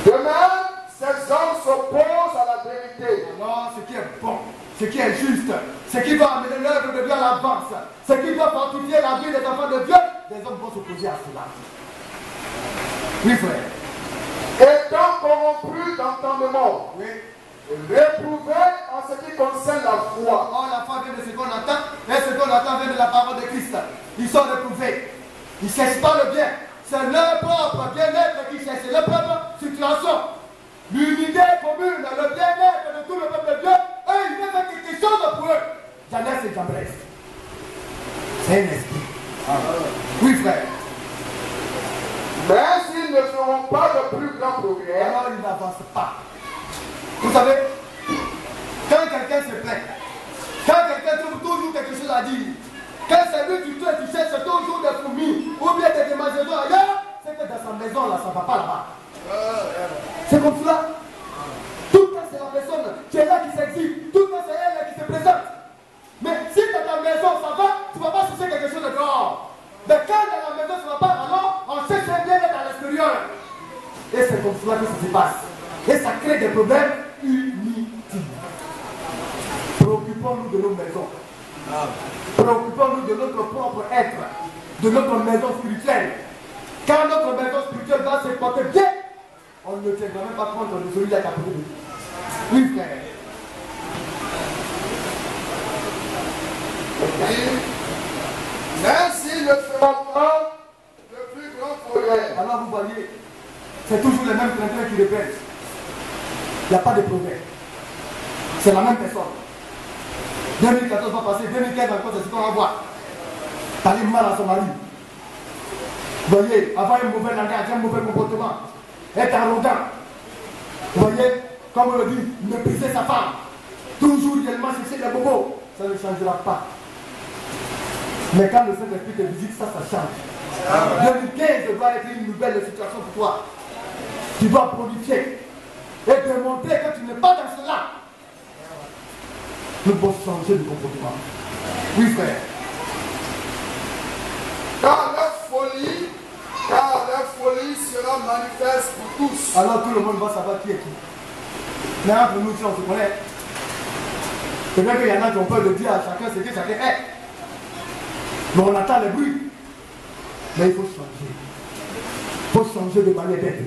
De même, ces hommes s'opposent à la vérité. Alors ce qui est bon, ce qui est juste, ce qui va amener l'œuvre de Dieu à l'avance, ce qui va fortifier la vie des enfants de Dieu, les hommes vont s'opposer à cela. Oui frère. Étant corrompus d'entendement. Oui. Réprouvés en ce qui concerne la foi. Or, la foi vient de ce qu'on attend, et ce qu'on attend vient de la parole de Christ. Ils sont réprouvés. Ils ne cherchent pas le bien. C'est leur propre bien-être qu'ils cherchent, leur propre situation. L'unité commune, le bien-être de tout le peuple de Dieu, eux, ils veulent faire quelque chose pour eux. Janès et Jambres. C'est un esprit. Oui, frère. Mais s'ils ne feront pas de plus grand progrès, Alors, ils n'avancent pas. Vous savez, quand quelqu'un se plaint, quand quelqu'un trouve toujours quelque chose à dire, quand c'est lui du tout et tu cherches toujours des fourmis ou bien des démangeaisons ailleurs, c'est que dans sa maison là, ça ne va pas là-bas. C'est comme cela. Tout le temps c'est la personne qui est là qui s'exhibe, tout le temps c'est elle qui se présente. Mais si dans ta maison ça va, tu ne vas pas chercher quelque chose de dehors. Mais quand dans la maison ça ne va pas, alors on cherche un bien-être à l'extérieur. Et c'est comme cela que ça se passe. Et ça crée des problèmes inutiles. Préoccupons-nous de nos maisons. Préoccupons-nous de notre propre être, de notre maison spirituelle. Quand notre maison spirituelle va se porter bien, on ne tiendra même pas compte de celui qui a côté de nous. Oui, frère. même s'ils ne feront pas de plus grand progrès. Alors vous voyez, c'est toujours les mêmes chrétiens qui répètent. Il n'y a pas de progrès. C'est la même personne. 2014 va passer, 2015 encore, c'est ce qu'on va voir. Parler mal à son mari. Vous voyez, avoir un mauvais langage, un mauvais comportement, être arrogant. Vous voyez, comme on le dit, mépriser sa femme. Toujours également chercher les bobos. Ça ne changera pas. Mais quand le Saint-Esprit te visite, ça change. 2015 doit être une nouvelle situation pour toi. Tu dois prodifier et démontrer que tu n'es pas dans cela. Nous devons changer de comportement. Oui, frère. Car leur folie sera manifeste pour tous. Alors tout le monde va savoir qui est qui. Mais entre nous, si on se connaît, c'est vrai qu'il y en a qui ont peur de dire à chacun ce que chacun est. Mais on attend les bruits. Mais il faut changer. Il faut changer de manière d'être.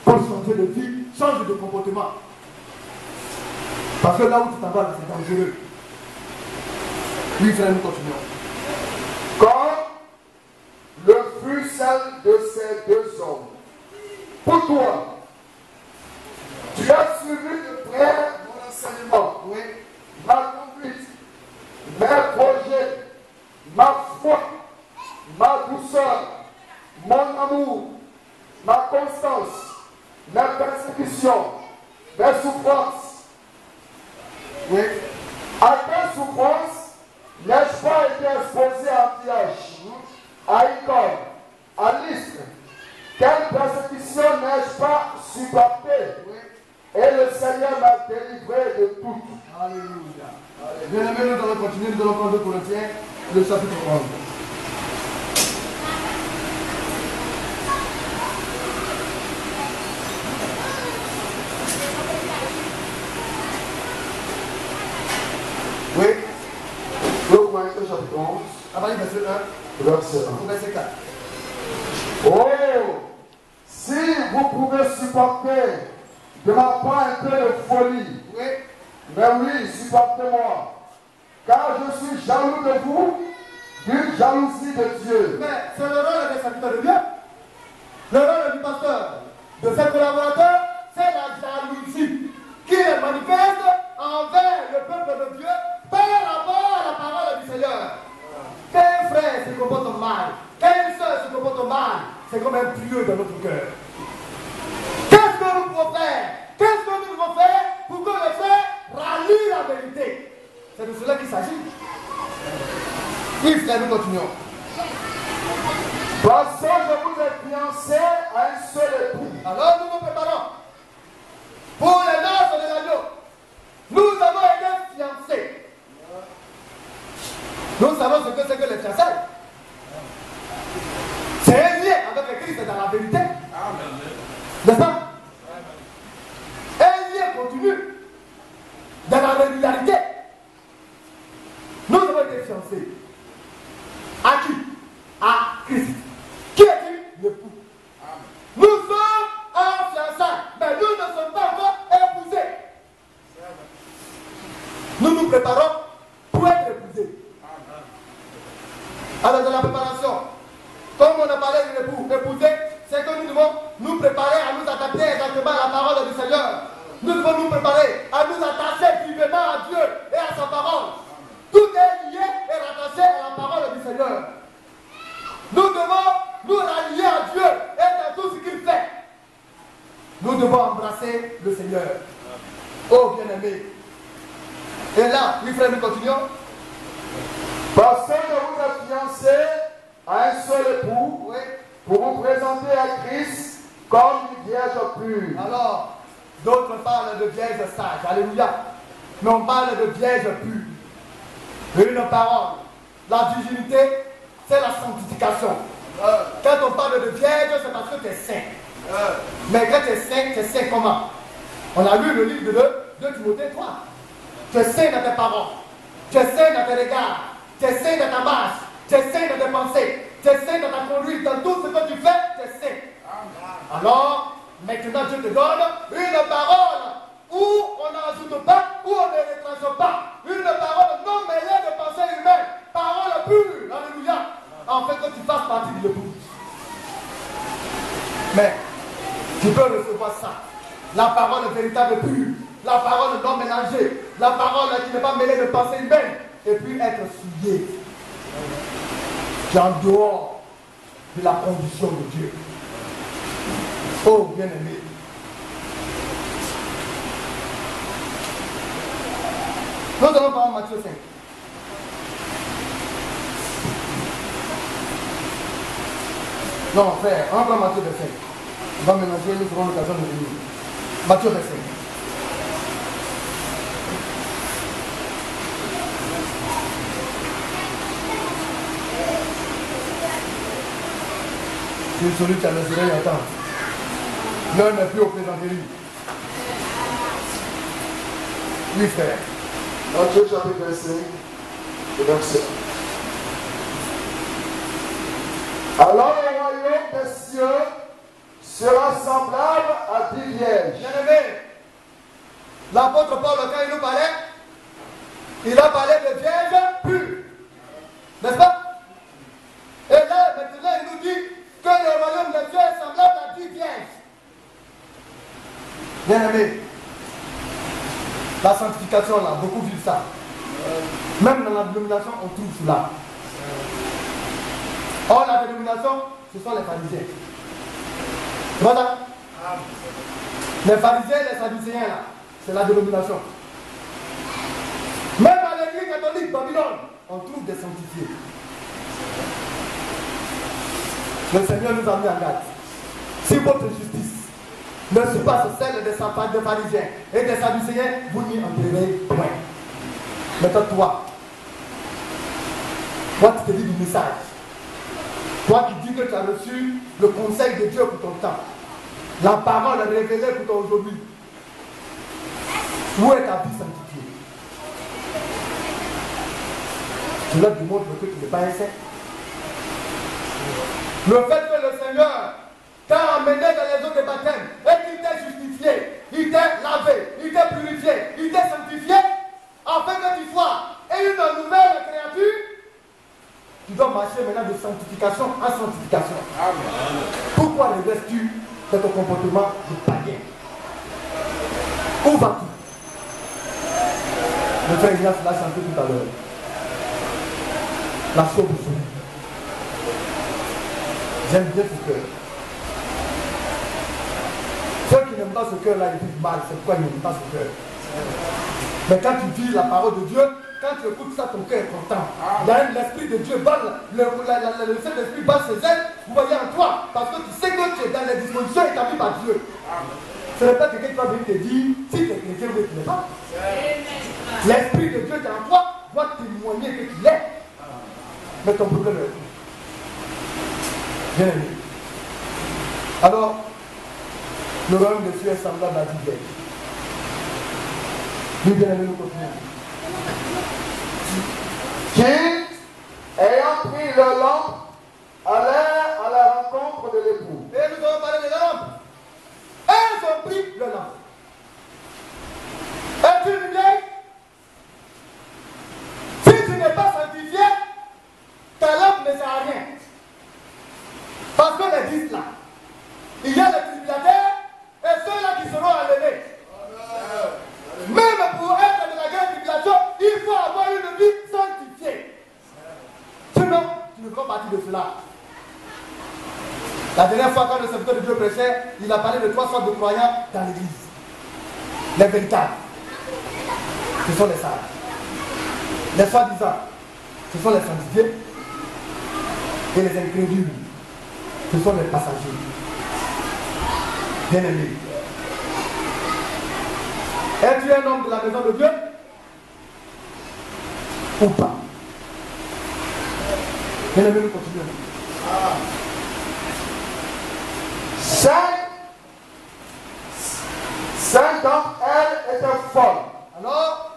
Il faut changer de vie, changer de comportement. Parce que là où tu t'en vas, c'est dangereux. Oui, frère, nous continuons. Comme le fut celle de ces deux hommes. Pour toi, tu as suivi de près mon enseignement, Oui. ma conduite, mes projets, ma foi, ma douceur, mon amour, ma constance, mes persécutions, mes souffrances. Oui. À quelle souffrance n'ai-je pas été exposé à Antioche, à Icône, à Lystre? Quelle persécution n'ai-je pas supporté? Et le Seigneur m'a délivré de tout. Alléluia. Bien-aimés, nous allons continuer, nous allons prendre 2 Corinthiens, le chapitre 11. Oui. 2 Corinthiens chapitre 11, À partir du verset 1 verset au verset 4. 1. Oh, si vous pouvez supporter de ma part un peu de folie, Oui. mais oui, supportez-moi, car je suis jaloux de vous, d'une jalousie de Dieu. Mais c'est le rôle des serviteurs de Dieu. Le rôle du pasteur, de ses collaborateurs, c'est la jalousie qui est manifeste envers le peuple de Dieu par rapport à la parole du Seigneur. Quand un frère se comporte mal, quand une soeur se comporte mal, c'est comme un pieu dans notre cœur. Qu'est-ce que nous pouvons faire? Qu'est-ce que nous devons faire pour que le frère rallie la vérité? C'est de cela qu'il s'agit. Oui, frère, nous continuons. Parce que je vous ai fiancé Alors nous nous préparons pour les noces de l'agneau. Nous avons été fiancés. Nous savons ce que c'est que les fiançailles. C'est un lien avec le Christ dans la vérité. N'est-ce pas? Un lien continu dans la régularité. Nous avons été fiancés. À qui? À Christ. Qui est-il? L'époux. Nous sommes en fiançailles, mais nous ne sommes pas encore épousés. Nous nous préparons pour être épousés. Alors dans la préparation, comme on a parlé de l'époux, épouser, c'est que nous devons nous préparer à nous adapter exactement à la parole du Seigneur. Nous devons nous préparer à nous attacher vivement à Dieu et à sa parole. Tout est lié et rattaché à la parole du Seigneur. Nous devons nous rallier à Dieu et dans tout ce qu'il fait. Nous devons embrasser le Seigneur. Oh bien-aimé. Et là, les frères, nous continuons. Parce que vous êtes fiancés à un seul époux, Oui. pour vous présenter à Christ comme une vierge pure. Alors, d'autres parlent de vierge sage. Alléluia. Mais on parle de vierge pure. Une parole. La virginité, c'est la sanctification. Quand on parle de vierge, c'est parce que tu es saint. Mais quand tu es saint comment? On a lu le livre de Timothée 3. Tu es saint dans tes paroles. Tu es saint dans tes regards. Tu es saint dans ta marche. Tu es saint dans tes pensées. Tu es saint dans ta conduite. Dans tout ce que tu fais, tu es saint. Alors, maintenant Dieu te donne une parole où on n'ajoute pas, où on ne retranche pas. Une parole non mêlée de pensée humaine. Parole pure. Alléluia. En fait, que tu fasses partie de l'époux. Mais, tu peux recevoir ça. La parole véritable pure. La parole non mélangée. La parole qui n'est pas mêlée de pensée humaine. Et puis être souillé. Tu es en dehors de la condition de Dieu. Oh, bien-aimé. Nous allons voir Matthieu 5. Non, frère, on va voir Matthieu 5. On va mélanger, nous aurons l'occasion de venir. Matthieu 5. C'est celui qui a les oreilles attendre. L'un n'est plus au plaisanterie. Oui, frère. Matthieu chapitre 5, verset. Alors le royaume des cieux sera semblable à 10 vierges. Bien-aimé, l'apôtre Paul, quand il nous parlait, il a parlé de vierges pures. N'est-ce pas? Et là, maintenant, il nous dit que le royaume des cieux est semblable à 10 vierges. Bien-aimé, la sanctification, là, beaucoup vivent ça. Même dans la dénomination, on trouve cela. Or, la dénomination, ce sont les pharisiens. Voilà. Les pharisiens et les sadducéens, là, c'est la dénomination. Même à l'église catholique Babylone, on trouve des sanctifiés. Le Seigneur nous a mis en garde. Si votre justice ne surpasse celle des pharisiens et des sadducéens, vous n'y entrerez point. Maintenant, toi qui te dis du message, toi qui dis que tu as reçu le conseil de Dieu pour ton temps, la parole révélée pour toi aujourd'hui, où est ta vie sanctifiée? Cela démontre que tu n'es pas un saint. Le fait que le Seigneur t'a emmené dans les eaux de baptême et qu'il t'ait justifié, il t'ait lavé, il t'ait purifié, il t'ait sanctifié, afin que tu sois une nouvelle créature, tu dois marcher maintenant de sanctification en sanctification. Amen. Pourquoi restes-tu dans ton comportement de païen? Où vas-tu? Le frère Ignace l'a chanté tout à l'heure. La solution. J'aime bien ce cœur. Ceux qui n'aiment pas ce cœur-là, ils vivent mal. C'est pourquoi ils n'aiment pas ce cœur. Mais quand tu vis la parole de Dieu, quand tu écoutes ça, ton cœur est content. Il y a l'Esprit de Dieu, le Saint-Esprit bat ses ailes, vous voyez en toi, parce que tu sais que tu es dans les dispositions établies par Dieu. Ce n'est pas quelqu'un qui va venir te dire si tu es chrétien ou que tu n'es pas. L'Esprit de Dieu qui est en toi doit témoigner que tu l'es. Mais ton problème est bien aimé. Alors, le royaume de Dieu est semblable à du verre. Nous bien aimé, nous continuons. Qui, ayant pris leur lampe, allèrent à la rencontre de l'époux. Et nous avons parlé de la lampe. Elles ont pris leur lampe. Es-tu une vieille? Si tu n'es pas sanctifié, ta lampe ne sert à rien. Parce que les 10 là, il y a les tribulataires et ceux-là qui seront enlevés. Même pour être de la grande tribulation, il faut avoir une vie sanctifiée. Sinon, tu ne feras partie de cela. La dernière fois, quand le serviteur de Dieu prêchait, il a parlé de 3 sortes de croyants dans l'église. Les véritables, ce sont les sages. Les soi-disant, ce sont les sanctifiés. Et les incrédules, ce sont les passagers. Bien-aimés. Es-tu un homme de la maison de Dieu? Ou pas? Bien-aimés, nous continuons. Cinq d'entre elles étaient folles. Alors,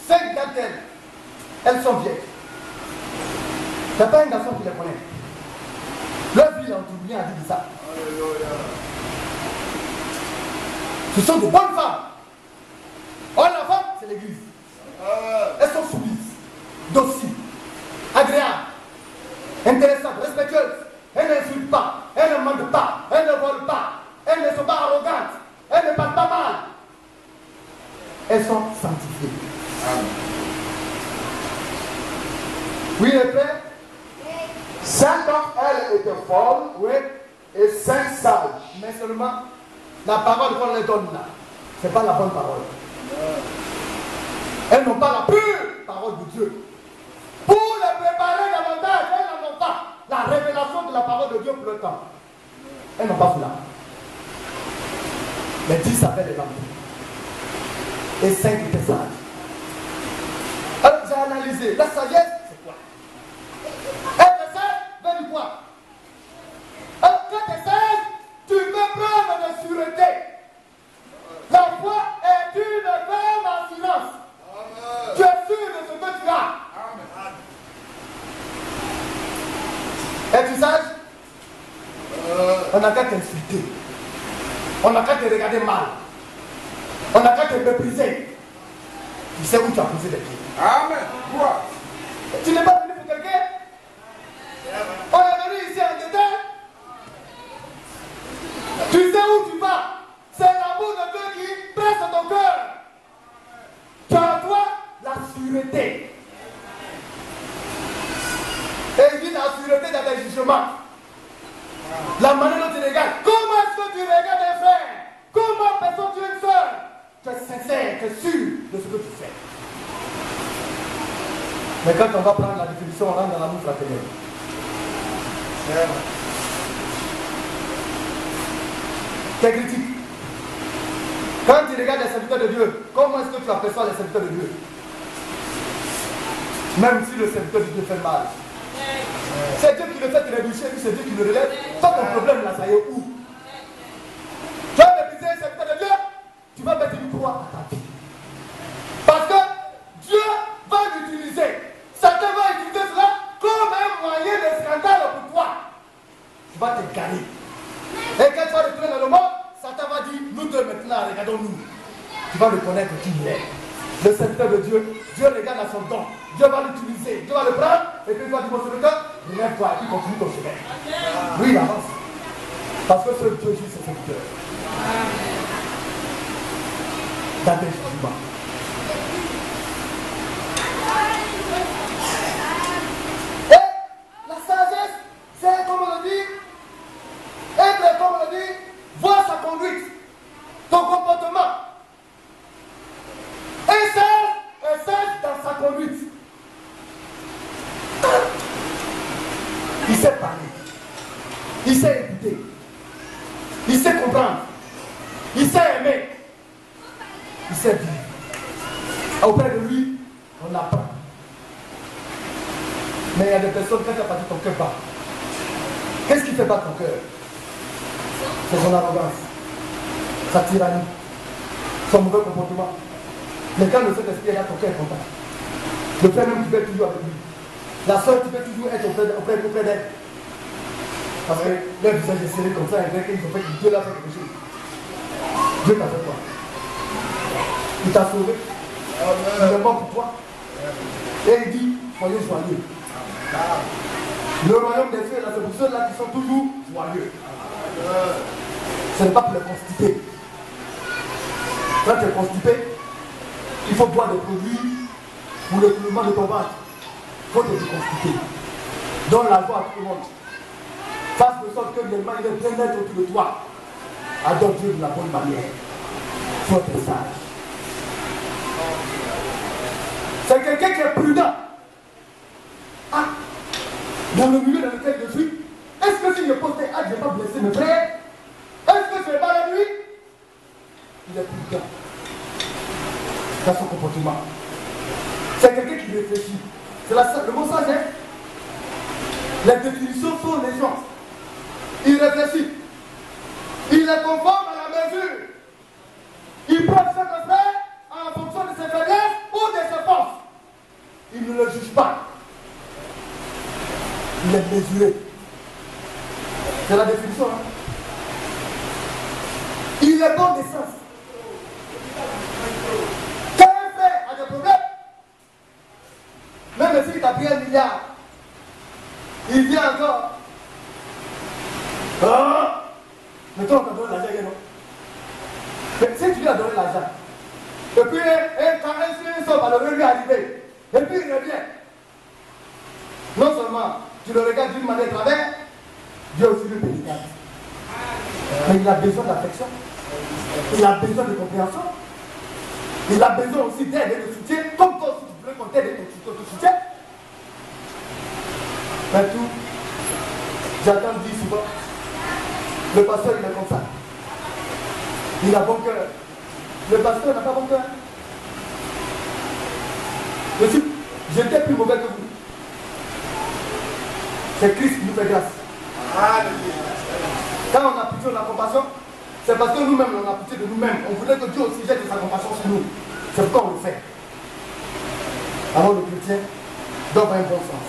5 d'entre elles sont vieilles. Ce n'est pas un garçon qui les connaît. Leur vie, l'entourage a dit ça. Ce sont de bonnes femmes. Oh, la femme, c'est l'église. Elles sont soumises, dociles, agréables, intéressantes, respectueuses. Elles n'insultent pas, elles ne mentent pas, elles ne volent pas, elles ne sont pas arrogantes, elles ne parlent pas mal. Elles sont sanctifiées. Oui, les frères? 5 d'entre elles étaient folles, Oui. et 5 sages. Mais seulement, la parole qu'on leur donne là, ce n'est pas la bonne parole. Elles n'ont pas la pure parole de Dieu. Pour les préparer davantage, elles n'en ont pas la révélation de la parole de Dieu pour le temps. Elles n'ont pas cela. Les 10 avaient les lampes. Et 5 étaient sages. Alors j'ai analysé. La sagesse, c'est quoi? Être sage veut dire quoi? Alors quand tu es sage, tu peux prendre de sûreté. La foi est une ferme assurance. Tu es sûr de ce que tu as. Es-tu sage? On n'a qu'à t'insulter. On n'a qu'à te regarder mal. On n'a qu'à te mépriser. Tu sais où tu as posé les pieds. Amen. Quoi? Tu n'es pas venu pour quelqu'un? On est venu ici en détail. Tu sais où tu vas. C'est l'amour de Dieu qui presse ton cœur. Tu as en toi la sûreté. Et il dit la sûreté dans tes jugements. La manière dont tu regardes. Comment est-ce que tu regardes un frère? Comment personne tu es une soeur? Tu es sincère, tu es sûr de ce que tu fais. Mais quand on va prendre la définition, on rentre dans l'amour fraternel. T'es critique. Quand tu regardes les serviteurs de Dieu, comment est-ce que tu aperçois les serviteurs de Dieu? Même si le serviteur de Dieu fait mal. C'est Dieu qui le fait te réduire, puis c'est Dieu qui le relève. Toi, ton problème là, ça y est où? Tu vas mépriser le serviteur de Dieu, tu vas mettre une croix à ta vie. Parce que Dieu va l'utiliser. Satan va utiliser cela comme un moyen de scandale pour toi. Tu vas te gagner. Et quand tu vas retourner dans le monde, Satan va dire, nous deux maintenant, regardons-nous. Tu vas le connaître qui il est. Le serviteur de Dieu, Dieu regarde à son don. Dieu va l'utiliser, Dieu va le prendre, et puis il va dire, mon serviteur, relève-toi, et puis continue ton chemin. Oui, il avance. Parce que ce Dieu juste ce serviteur. Dans tes jugements. Et la sagesse, c'est comme on le dit, être comme on le dit, voir sa conduite, ton comportement. Et sage dans sa conduite. Il sait parler. Il sait écouter. Il sait comprendre. Il sait aimer. Il sait vivre. Auprès de lui, on apprend. Mais il y a des personnes, quand tu as parti ton cœur bat. Qu'est-ce qui fait battre ton cœur? C'est son arrogance, sa tyrannie, son mauvais comportement. Mais quand le Saint-Esprit est là, ton cœur est content. Le frère même, tu peux toujours avec lui. La soeur, tu peux toujours être auprès d'elle. Parce que leur visage est serré comme ça, et qu'ils ont fait que Dieu l'a fait quelque chose. Dieu t'a fait quoi? Il t'a sauvé. Il est mort pour toi. Et il dit, soyez joyeux. Le royaume des cieux, c'est pour ceux-là qui sont toujours joyeux. Ce n'est pas pour les constiper. Quand tu es constipé, il faut boire des produits pour le mouvement de ton ventre. Il faut te déconstiper. Donne la joie à tout le monde. Fasse de sorte que les mains viennent bien être autour de toi. Adore Dieu de la bonne manière. Sois très sage. C'est quelqu'un qui est prudent. Ah, dans le milieu dans lequel je suis, est-ce que si je pose des actes, je ne vais pas blesser mes frères? Est-ce que je vais pas la nuit? Il est prudent dans son comportement. C'est quelqu'un qui réfléchit. C'est le mot sage, hein? Les définitions sont les gens. Il réfléchit. Il est conforme à la mesure. Il prend chaque frère en fonction de ses faiblesses ou de ses forces. Il ne le juge pas. Il est mesuré. C'est la définition. Hein? Il est bon d'essence. Quand un frère a des problèmes, même s'il t'a pris 1 milliard, il vient encore. Ah! Mais toi, on t'a donné l'argent, non? Mais si tu lui as donné l'argent, et puis un sort malheureux lui est arrivé, et puis il revient. Non seulement tu le regardes d'une manière travers, Dieu aussi le pénitente. Mais il a besoin d'affection, il a besoin de compréhension, il a besoin aussi d'aide et de soutien, comme toi aussi tu voulais qu'on t'aide et qu'on te soutienne. Mais tout, j'entends dire souvent, le pasteur il est comme ça. Il a bon cœur. Le pasteur n'a pas bon cœur. Monsieur, j'étais plus mauvais que vous. C'est Christ qui nous fait grâce. Quand on a pitié, on a compassion, c'est parce que nous-mêmes, on a pitié de nous-mêmes. On voulait que Dieu aussi jette sa compassion sur nous. C'est pourquoi on le fait. Alors le chrétien doit avoir un bon sens.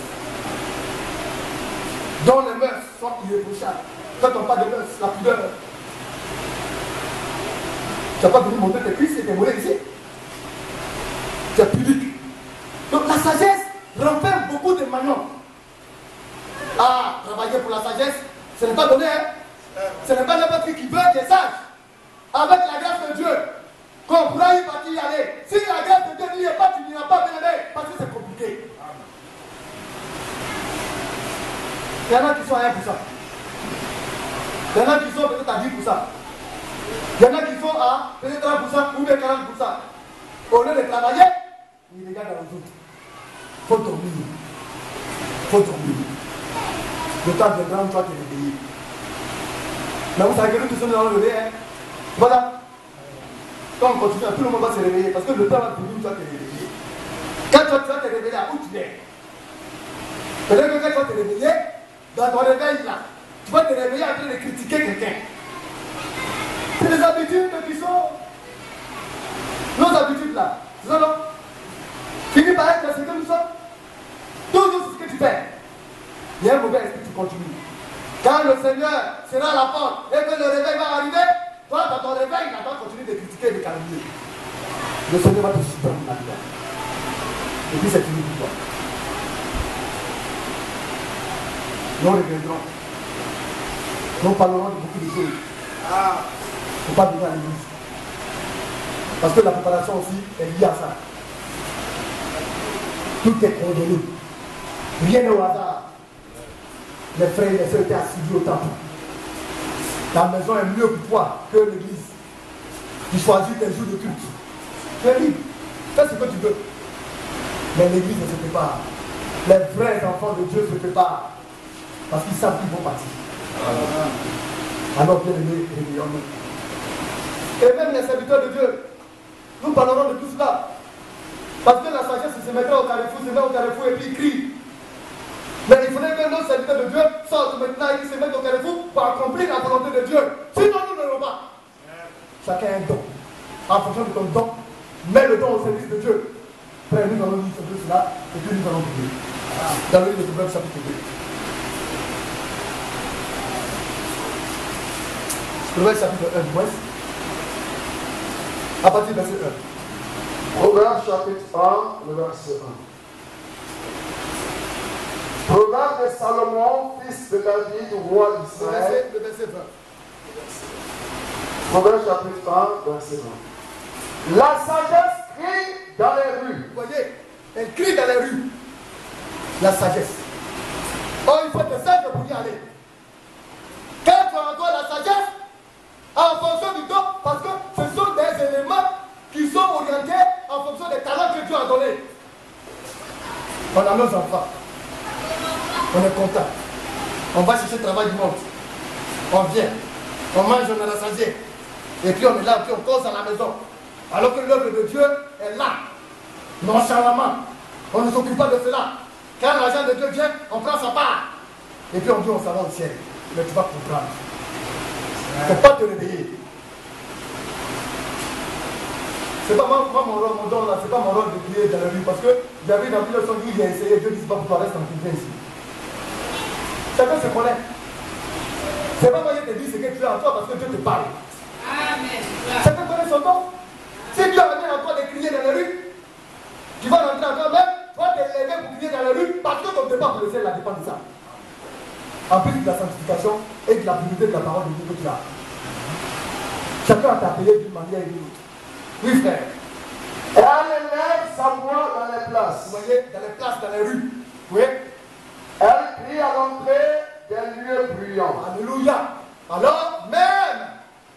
Dont les mœurs sont irréprochables. Quand on parle de mœurs, la pudeur. Tu n'as pas venu montrer tes cuisses et tes mollets ici. Tu es pudique. Donc la sagesse renferme beaucoup de manions. Ah, travailler pour la sagesse, ce n'est pas donné, hein. Ce n'est pas n'importe qui veut être sage. Avec la grâce de Dieu, qu'on pourra y partir y aller. Si la grâce de Dieu n'y est pas, tu n'iras pas bien aller, parce que c'est compliqué. Il y en a qui sont à 1%. Il y en a qui sont peut-être à 10%. Il y en a qui sont à peut-être 30% ou bien 40%. Au lieu de travailler, ils regardent dans les autres. Il faut dormir. Il faut dormir. Le temps viendra où tu vas te réveiller. Mais vous savez que nous tous sommes dans le réveil. Hein? Voilà. Quand on continue, tout le monde va se réveiller. Parce que le temps va venir où tu vas te réveiller. Quand tu vas te réveiller, à où tu es? Peut-être que quand tu vas te réveiller, dans ton réveil là, tu vas te réveiller en train de critiquer quelqu'un. C'est les habitudes qui sont nos habitudes là. C'est ça non? Finis par être ce que nous sommes. Toujours ce que tu fais. Il y a un mauvais esprit, tu continues. Quand le Seigneur sera à la porte et que le réveil va arriver, toi dans ton réveil, il va continuer de critiquer et de calmer. Le Seigneur va te supprimer la vie. Et puis c'est fini pour toi. Nous reviendrons. Nous parlerons de beaucoup de choses. Il ne faut pas venir à l'église. Parce que la préparation aussi est liée à ça. Tout est coordonné. Rien n'est au hasard. Les frères et les sœurs étaient assidus au temple. La maison est mieux pour toi que l'église. Tu choisis tes jours de culte. Tu es libre. Fais ce que tu veux. Mais l'église ne se prépare. Les vrais enfants de Dieu se préparent. Parce qu'ils savent qu'ils vont partir. Alors, bien aimé, réveillons-nous. Et même les serviteurs de Dieu, nous parlerons de tout cela. Parce que la sagesse se mettrait au carrefour, se met au carrefour et puis il crie. Mais il faudrait que nos serviteurs de Dieu sortent maintenant et qu'ils se mettent au carrefour pour accomplir la volonté de Dieu. Sinon, nous n'aurons pas. Chacun a un don. En fonction de ton don, mets le don au service de Dieu. Frère, nous allons lire tout cela et puis nous allons prier. Dans le livre de Proverbes chapitre 2. Proverbes chapitre 1, du moins. À partir du verset 1. Proverbes chapitre 1, le verset 1. Proverbe de Salomon, fils de David, roi d'Israël. Le verset 20. Proverbe chapitre 1, verset 20. La sagesse crie dans les rues. Vous voyez, elle crie dans les rues. La sagesse. Oh, il faut être sage pour y aller. Quelle soit encore la sagesse en fonction du don, parce que ce sont des éléments qui sont orientés en fonction des talents que Dieu a donnés. On a nos enfants. On est content. On va chercher le travail du monde. On vient. On mange, on a la sagesse. Et puis on est là, puis on cause à la maison. Alors que l'œuvre de Dieu est là. Nonchalamment. On ne s'occupe pas de cela. Quand l'argent de Dieu vient, on prend sa part. Et puis on dit on s'en va au ciel. Mais tu vas comprendre. Il ne faut pas te réveiller. C'est pas moi mon rôle, mon don là, c'est pas mon rôle de prier dans la rue. Parce que j'avais dans plusieurs sons où j'ai essayé, Dieu dit pas pour toi, reste en privé ici. Chacun se connaît. C'est pas moi qui te dis ce que tu as en toi parce que Dieu te parle. Amen. Chacun connaît son don. Si Dieu a donné en toi de crier dans la rue, tu vas rentrer encore même, tu vas te lever pour crier dans la rue parce que ton départ pour le ciel dépend de ça. En plus de la sanctification et de la pureté de la parole de Dieu que tu as. Chacun t'a appelé d'une manière ou d'une autre. Oui, frère. Elle élève sa voix dans les places. Vous voyez, dans les places, dans les rues. Oui. Elle crie à l'entrée des lieux bruyants. Alléluia. Alors, même,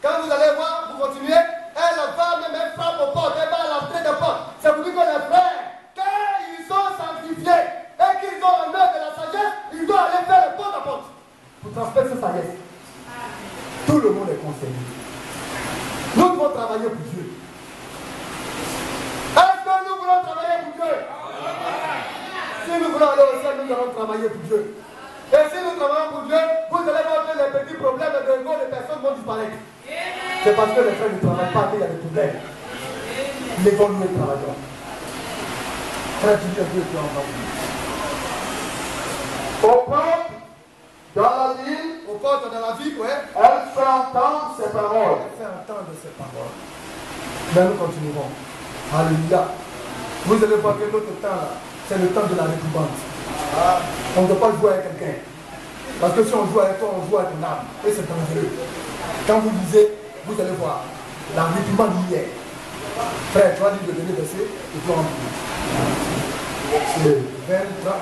quand vous allez voir, vous continuez, elle va même, elle frappe aux portes, elle va à l'entrée des portes. C'est pour dire que les frères, quand ils sont sanctifiés et qu'ils ont l'honneur de la sagesse, ils doivent aller faire le porte à porte pour transmettre cette sagesse. Tout le monde est conseillé. Nous devons travailler pour Dieu. Est-ce que nous voulons travailler pour Dieu? Si nous voulons aller au ciel, nous allons travailler pour Dieu. Et si nous travaillons pour Dieu, vous allez voir que les petits problèmes de ego de personnes vont disparaître. C'est parce que les frères ne travaillent pas qu'il y a des problèmes. Les bons nous travaillons. Frère, tu dis un peu que tu en vas. Aux portes, dans la ville, Aux portes dans la vie, ouais. elle fait entendre ses paroles. On fait entendre ces paroles. Mais nous continuerons. Alléluia. Vous allez voir que notre temps là, c'est le temps de la récompense. On ne doit pas jouer avec quelqu'un. Parce que si on joue avec toi, on joue avec ton âme. Et c'est dangereux. Quand vous lisez, vous allez voir. La récompense d'hier. Frère, tu vas lire le dernier verset et tu vas en plus. C'est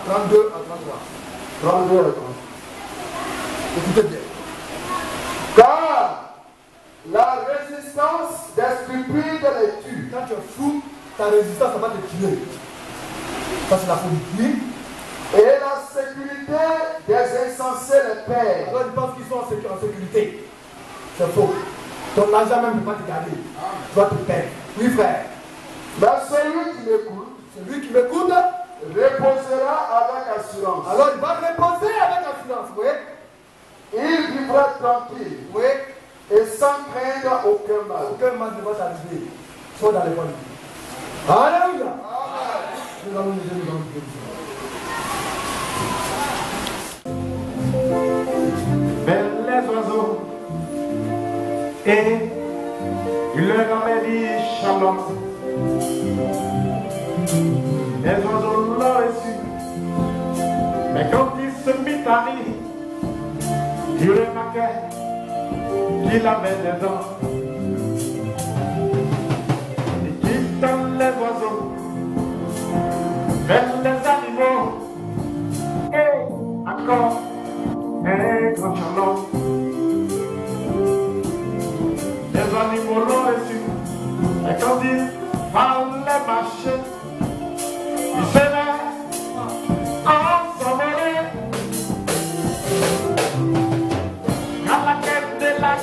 32 à 33. 32 à 33. Écoutez bien. Car la résistance des stupides les tue. Quand tu es fou, ta résistance, ça va te tuer. Ça, c'est la folie. Oui. Et la sécurité des insensés les perd. Alors, ils pensent qu'ils sont en sécurité. C'est faux. Ton argent même ne va pas te garder. Tu vas te perdre. Oui, frère. Mais celui qui m'écoute, Celui qui m'écoute, reposera avec assurance. alors il va reposer avec assurance. Oui. Il vivra tranquille Oui. et sans craindre aucun mal. Aucun mal ne va t'arriver. Sois dans les bonnes vies. Alléluia. Nous allons nous aider dans le Dieu. Mais les oiseaux, et il leur avait dit shalom. Les oiseaux l'ont reçu, mais quand il se mit à rire, il remarquait qu'il avait des dents. Et qu'il donne les oiseaux vers les animaux, et encore un grand shalom. Les animaux l'ont reçu, et quand il fallait marcher, il se met en s'envoler. Quand la quête de la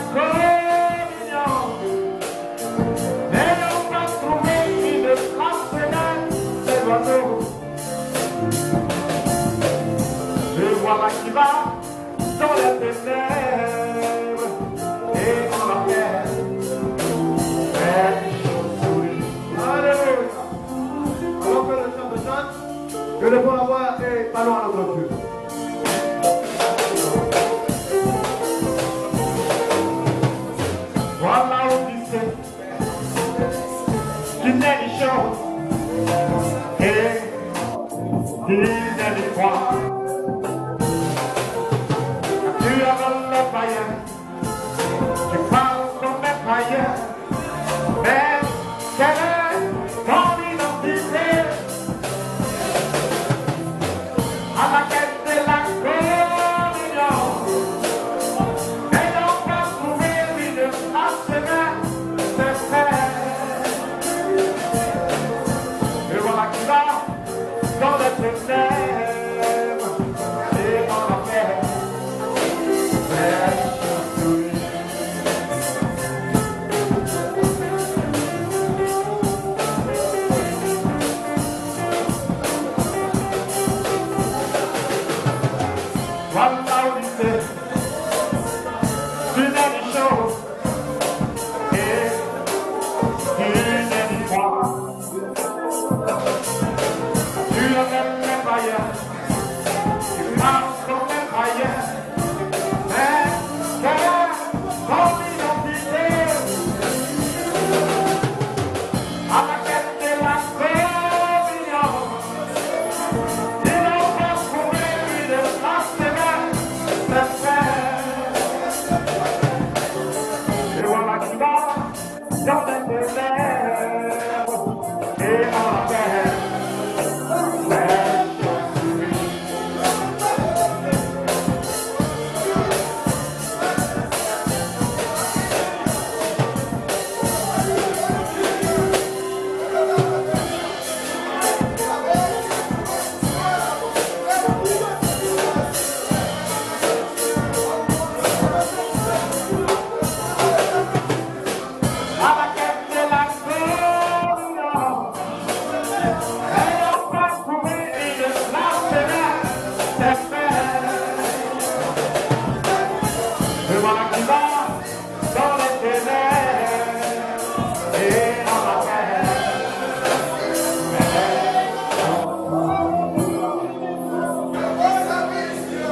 avales le païen, tu parles comme un païen, mais quelle est ton identité? À la quête de la communion, n'ayant pas trouvé une place de faire. Et voilà qui va dans le ténèbre, et dans la paix. Voilà où il est, une des choses, et une des fois. Tu appelles les païens, tu marches comme les païens, mais quelle est ton identité? À la quête de la communion, ils n'ont pas trouvé une place de faire. Et voilà qui va dans les ténèbres et dans la paix.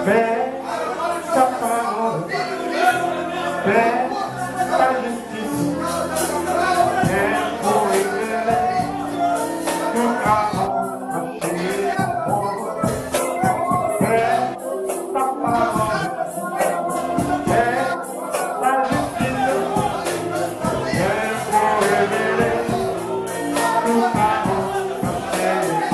Fais ta parole, fais ta justice, et pour éclairer tout craquant chez moi. Fais ta parole, fais ta justice, et pour révéler tout craquant chez moi.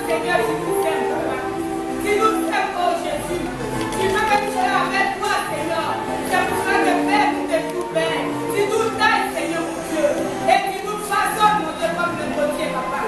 Seigneur, tu nous aimes, papa. Tu nous aimes, oh Jésus. Tu veux que nous soyons avec toi, Seigneur. C'est pour cela que Père, nous te tout Père. Tu nous tailles, Seigneur, mon Dieu. Et tu nous façonnes, mon Dieu, comme le potier, papa.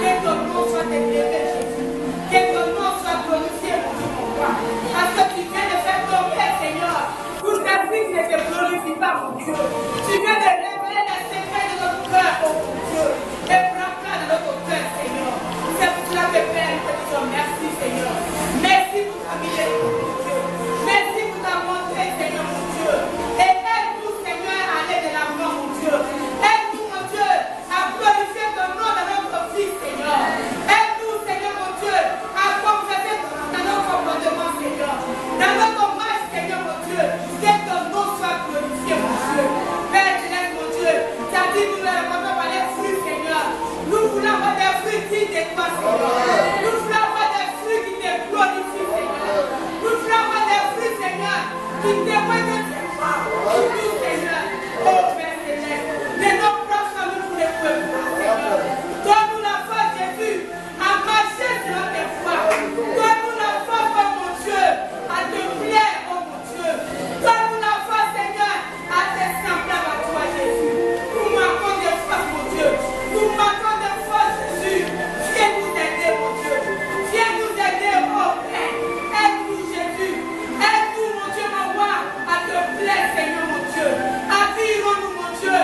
Que ton nom soit élevé, Jésus. Que ton nom soit glorifié, mon Dieu, mon roi. Parce que tu viens de faire tomber, Seigneur. Pour ta vie ne te glorifie pas, mon Dieu. Tu viens de révéler les secrets de notre cœur, oh mon Dieu. Et prends-la de notre cœur, Seigneur. C'est pour cela que Père, nous te disons merci, Seigneur. Merci pour ta miséricorde, mon Dieu. Merci pour ta bonté, Seigneur, mon Dieu. Et aide-nous, Seigneur, à aller de l'avant, mon Dieu. Aide-nous, mon Dieu, à glorifier ton nom dans notre vie, Seigneur. Aide-nous, Seigneur, mon Dieu, à confesser dans nos comportements, Seigneur. Dans notre marche, Seigneur, mon Dieu. Que ton nom soit glorifié, mon Dieu. Père, je laisse, mon Dieu. Tu as dit, nous ne répondons pas les fruits, Seigneur. Nous voulons avoir des fruits dignes de toi, Seigneur. Nous voulons avoir des fruits qui te glorifient, Seigneur. Nous voulons avoir des fruits, Seigneur, qui témoignent de tes forces. Nous, Seigneur. Oh, Père Céleste. Les noms proches nous pour les peuples, Seigneur. Donne-nous la foi, Jésus, à marcher sur tes voies. Donne-nous la foi, oh mon Dieu, à te plaire, oh mon Dieu. Donne-nous la foi, Seigneur, à te semblables à toi, Jésus. Nous manquons de foi, mon Dieu. Nous manquons de foi, Jésus. Viens nous aider, mon Dieu. Viens nous aider, oh Père. Aide-nous, Jésus. Aide-nous, mon Dieu, mon roi, à te plaire, Seigneur, mon Dieu. Accueillons-nous, mon Dieu.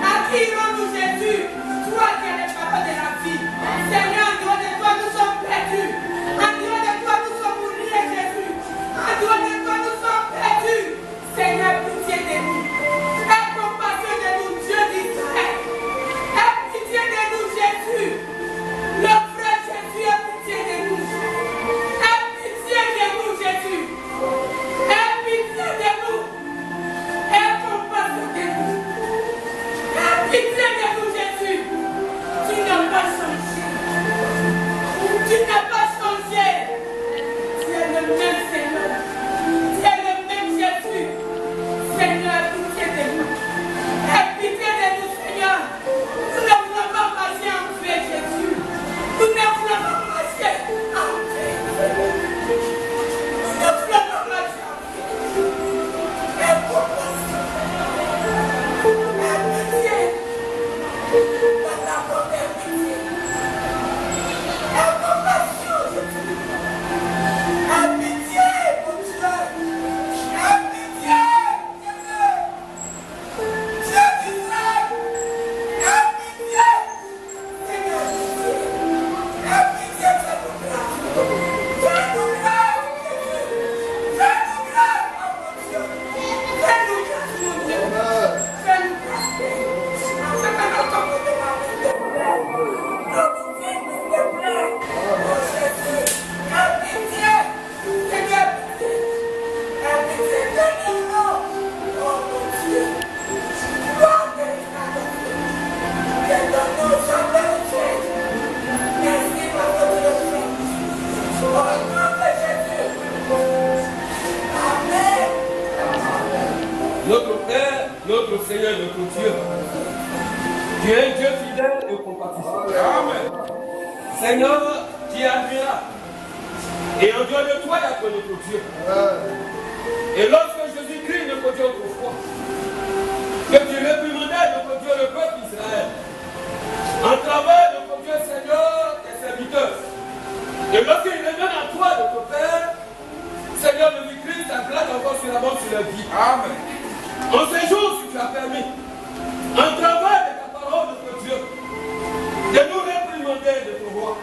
Accueillons-nous, Jésus. Toi qui es les paroles de la vie. Seigneur, en dehors de toi, nous sommes perdus. En dehors de toi, nous sommes oubliés, Jésus. En dehors de toi, nous sommes perdus. Seigneur, pitié de nous. Aie compassion de nous, Dieu d'Israël. Aie pitié de nous, Jésus. Le frère Jésus, aie pitié de nous. Aie pitié de nous, Jésus. Aie pitié de nous. Aie compassion de nous. Aie pitié de nous, Jésus. Tu n'as pas changé. Tu n'as pas changé. Tu es le même Seigneur. Tu es le même Jésus. Seigneur, pitié de nous. Aie pitié de nous, Seigneur. Nous ne voulons pas marcher en paix, Jésus. Nous ne voulons pas marcher en paix. Nous ne voulons pas marcher en paix. Aie compassion. Aie pitié. Dans la bonté, aie pitié. Aie compassion, Jésus. Aie pitié, mon Dieu. Aie pitié, Seigneur. Dieu d'Israël. Aie pitié. Seigneur, pitié. Aie pitié, fais-nous grâce. Fais-nous grâce, Jésus. Fais-nous grâce, oh mon Dieu. Fais-nous grâce, mon Dieu. Fais-nous grâce, Père. Afin que notre comportement te plaise. Notre vie te plaise. Oh Jésus. Aie pitié. Seigneur, pitié. Aie pitié de nous. Oh mon Dieu. Gloire de l'Éternel. Que ton nom soit glorifié. Merci pour votre Dieu. Au nom de Jésus. Amen. Notre Père, notre Seigneur, notre Dieu, tu es un Dieu fidèle et compatissant. Amen. Seigneur, tu es admirable. Et en dehors de toi, il n'y a que notre Dieu. Et lorsque Jésus-Christ, notre Dieu autrefois, que tu réprimandais, notre Dieu, le peuple d'Israël, en travers de notre Dieu, Seigneur, tes serviteurs. Et lorsqu'ils reviennent à toi, notre Père, Seigneur Jésus-Christ, ta grâce encore sur la mort, sur la vie. Amen. En ces jours, si tu as permis, en travers de ta parole, notre Dieu, de nous réprimander de ton roi.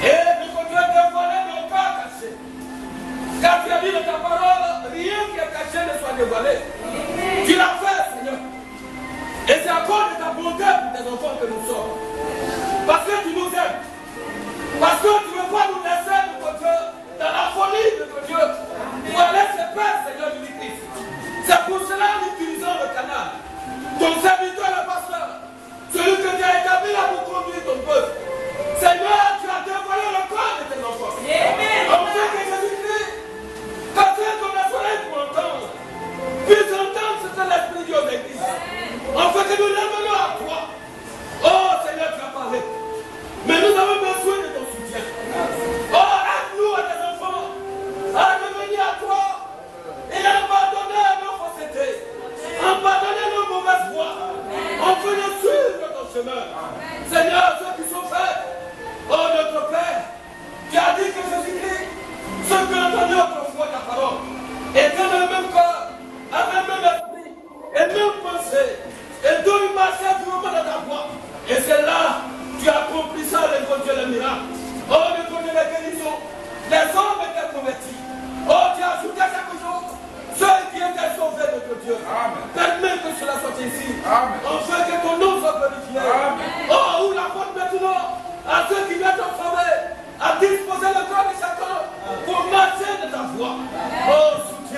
Et notre Dieu, de voler nos pas cachés. Car tu as dit de ta parole, rien qui est caché ne soit dévoilé. Tu l'as fait, Seigneur. Et c'est à cause de ta bonté pour tes enfants que nous sommes. Parce que tu nous aimes. Parce que tu ne veux pas nous laisser, notre Dieu, dans la folie de notre Dieu. Pour aller se faire, Seigneur Jésus-Christ. C'est pour cela que nous utilisons le canal. Ton serviteur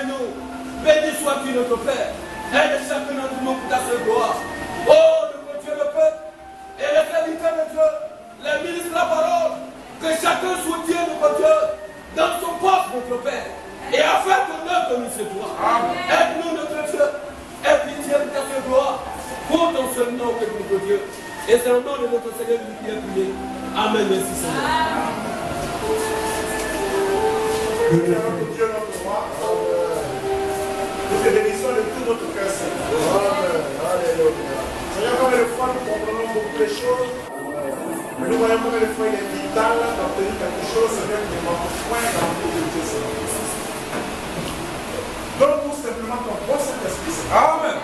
nous. Béni sois-tu notre Père. Aide chacun d'entre nous pour ta seule gloire. Oh, notre Dieu, le peuple et les serviteurs de Dieu, les ministres de la parole, que chacun soutienne notre Dieu dans son poste, notre Père, et afin ton œuvre nous se doit. Aide-nous, notre Dieu, et pitié de ta seule gloire, pour ton seul nom, que notre Dieu. Et c'est au nom de notre Seigneur que nous prions. Amen, merci Seigneur. Notre Dieu, notre roi, nous te bénissons de tout notre cœur, Seigneur. Seigneur, comme le fois nous comprenons beaucoup de choses, mais nous voyons comme le fois il est vital d'obtenir quelque chose, Seigneur, qui ne manque point dans le de Dieu, Seigneur. Donne-nous simplement ton bon Saint-Esprit, Seigneur. Amen.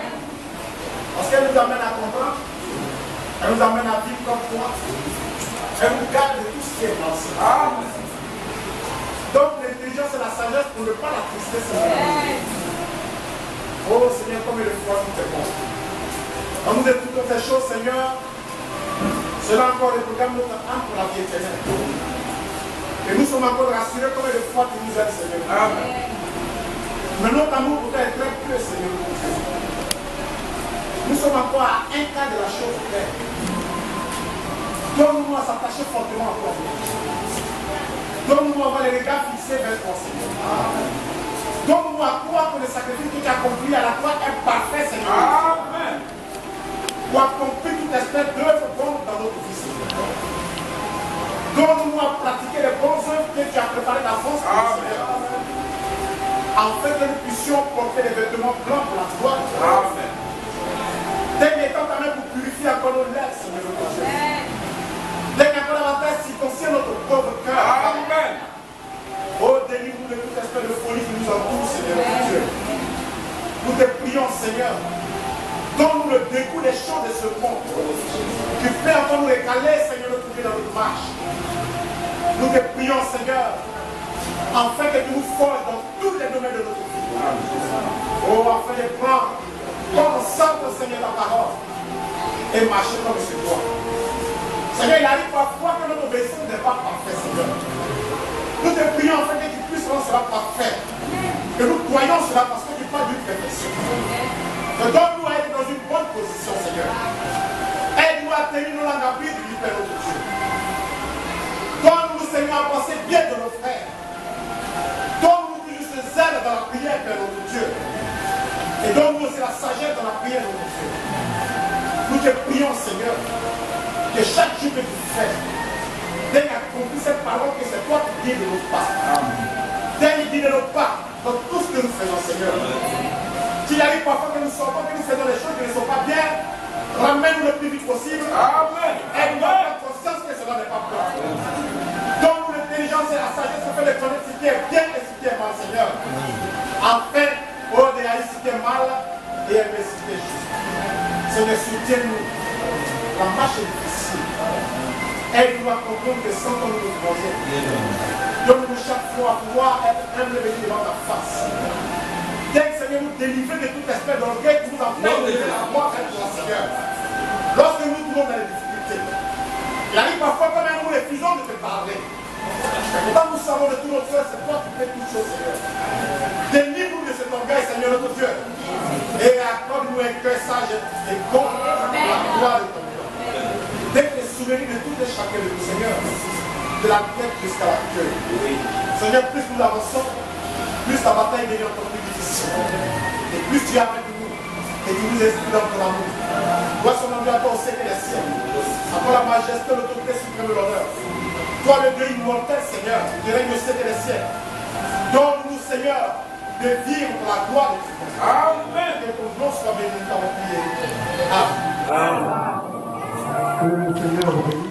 Parce qu'elle nous amène à comprendre, elle nous amène à vivre comme toi, elle nous garde de tout ce qui est mal, Seigneur. Amen. Donc l'intelligence et la sagesse pour ne pas la trister, Seigneur. Oh Seigneur, comme le foi nous est bon. Quand nous écoutons ces choses, Seigneur, cela encore représente notre âme pour la vie éternelle. Et nous sommes encore rassurés comme le foi qui nous aide, Seigneur. Amen. Mais notre amour pour toi est très peu, Seigneur. Nous sommes encore à un cas de la chose vraie. Donne-nous à s'attacher fortement à toi. Donne-nous à avoir les regards fixés vers toi, Seigneur. Amen. Donne-nous à croire que le sacrifice que tu as accompli à la croix est parfait, Seigneur. Amen. Pour accomplir toute espèce d'œuvre bonne dans notre vie, Seigneur. Donne-nous à pratiquer les bonnes œuvres que tu as préparées d'avance, Seigneur. Afin que nous puissions porter les vêtements blancs pour la gloire. Amen. Dès temps ta main pour purifier encore nos lèvres, Seigneur. Dès qu'encore davantage circoncire notre pauvre cœur. Amen. Oh, délivre-nous de toute espèce de folie qui nous entoure, Seigneur Dieu. Nous te prions, Seigneur. Donne-nous le dégoût des choses de ce monde. Tu fais encore nous récaler, Seigneur, notre vie dans notre marche. Nous te prions, Seigneur, afin que tu nous forges dans tous les domaines de notre vie. Oh, afin de prendre comme centre, Seigneur, ta parole et marcher comme ce doit. Seigneur, il arrive parfois que notre obéissance n'est pas parfaite, Seigneur. Nous te prions afin que tu puisses rendre cela parfait. Que nous croyons cela parce que tu parles d'une perfection. Donne-nous à être dans une bonne position, Seigneur. Aide-nous à tenir nos langues à bride du Père notre Dieu. Donne-nous, Seigneur, à penser bien de nos frères. Donne-nous toujours ce zèle dans la prière, Père notre Dieu. Et donne-nous aussi la sagesse dans la prière, notre Dieu. Nous te prions, Seigneur, que chaque jour que tu fais, dès qu'accomplir cette parole, que c'est toi qui guides nos pas. Dès que guide nos pas dans tout ce que nous faisons, Seigneur. S'il arrive parfois que nous sortons, que nous faisons des choses qui ne sont pas bien, ramène-nous le plus vite possible. Amen. Aide-nous à prendre conscience que cela n'est pas bon. Donne-nous l'intelligence et la sagesse pour faire de connaître ce qui est bien et ce qui est mal, Seigneur. Afin, oh, de haïr ce qui est mal et aimer ce qui est juste. Seigneur, soutiens-nous. La marche est difficile. Aide-nous à comprendre que sans ton nous projet. Donne-nous chaque fois à pouvoir être humble et devant ta face. Dès que Seigneur nous délivrer de toute espèce d'orgueil qui nous empêche de la mort avec toi, Seigneur. Lorsque nous trouvons dans les difficultés, il arrive parfois quand même nous refusons de te parler. Et pourtant nous savons de tout notre cœur, c'est toi qui fais toutes choses, Seigneur. Délivre-nous de cet orgueil, Seigneur notre Dieu. Et accorde-nous un cœur sage et bon pour la gloire de ton nom. Dès que tu es souverain de tout et chacun de nous, Seigneur, de la tête jusqu'à la queue. Seigneur, plus nous avançons, plus la bataille devient encore plus difficile. Et plus tu es avec nous, et tu nous inspires dans ton amour. Toi, son nom à toi au siècle des siècles. Après la majesté, l'autorité suprême de l'honneur. Toi, le Dieu immortel, Seigneur, qui règne au siècle des siècles. Donne-nous, Seigneur, de vivre pour la gloire de Dieu. Amen. Que ton nom soit béni dans notre prière. Amen. Que le Seigneur vous bénisse.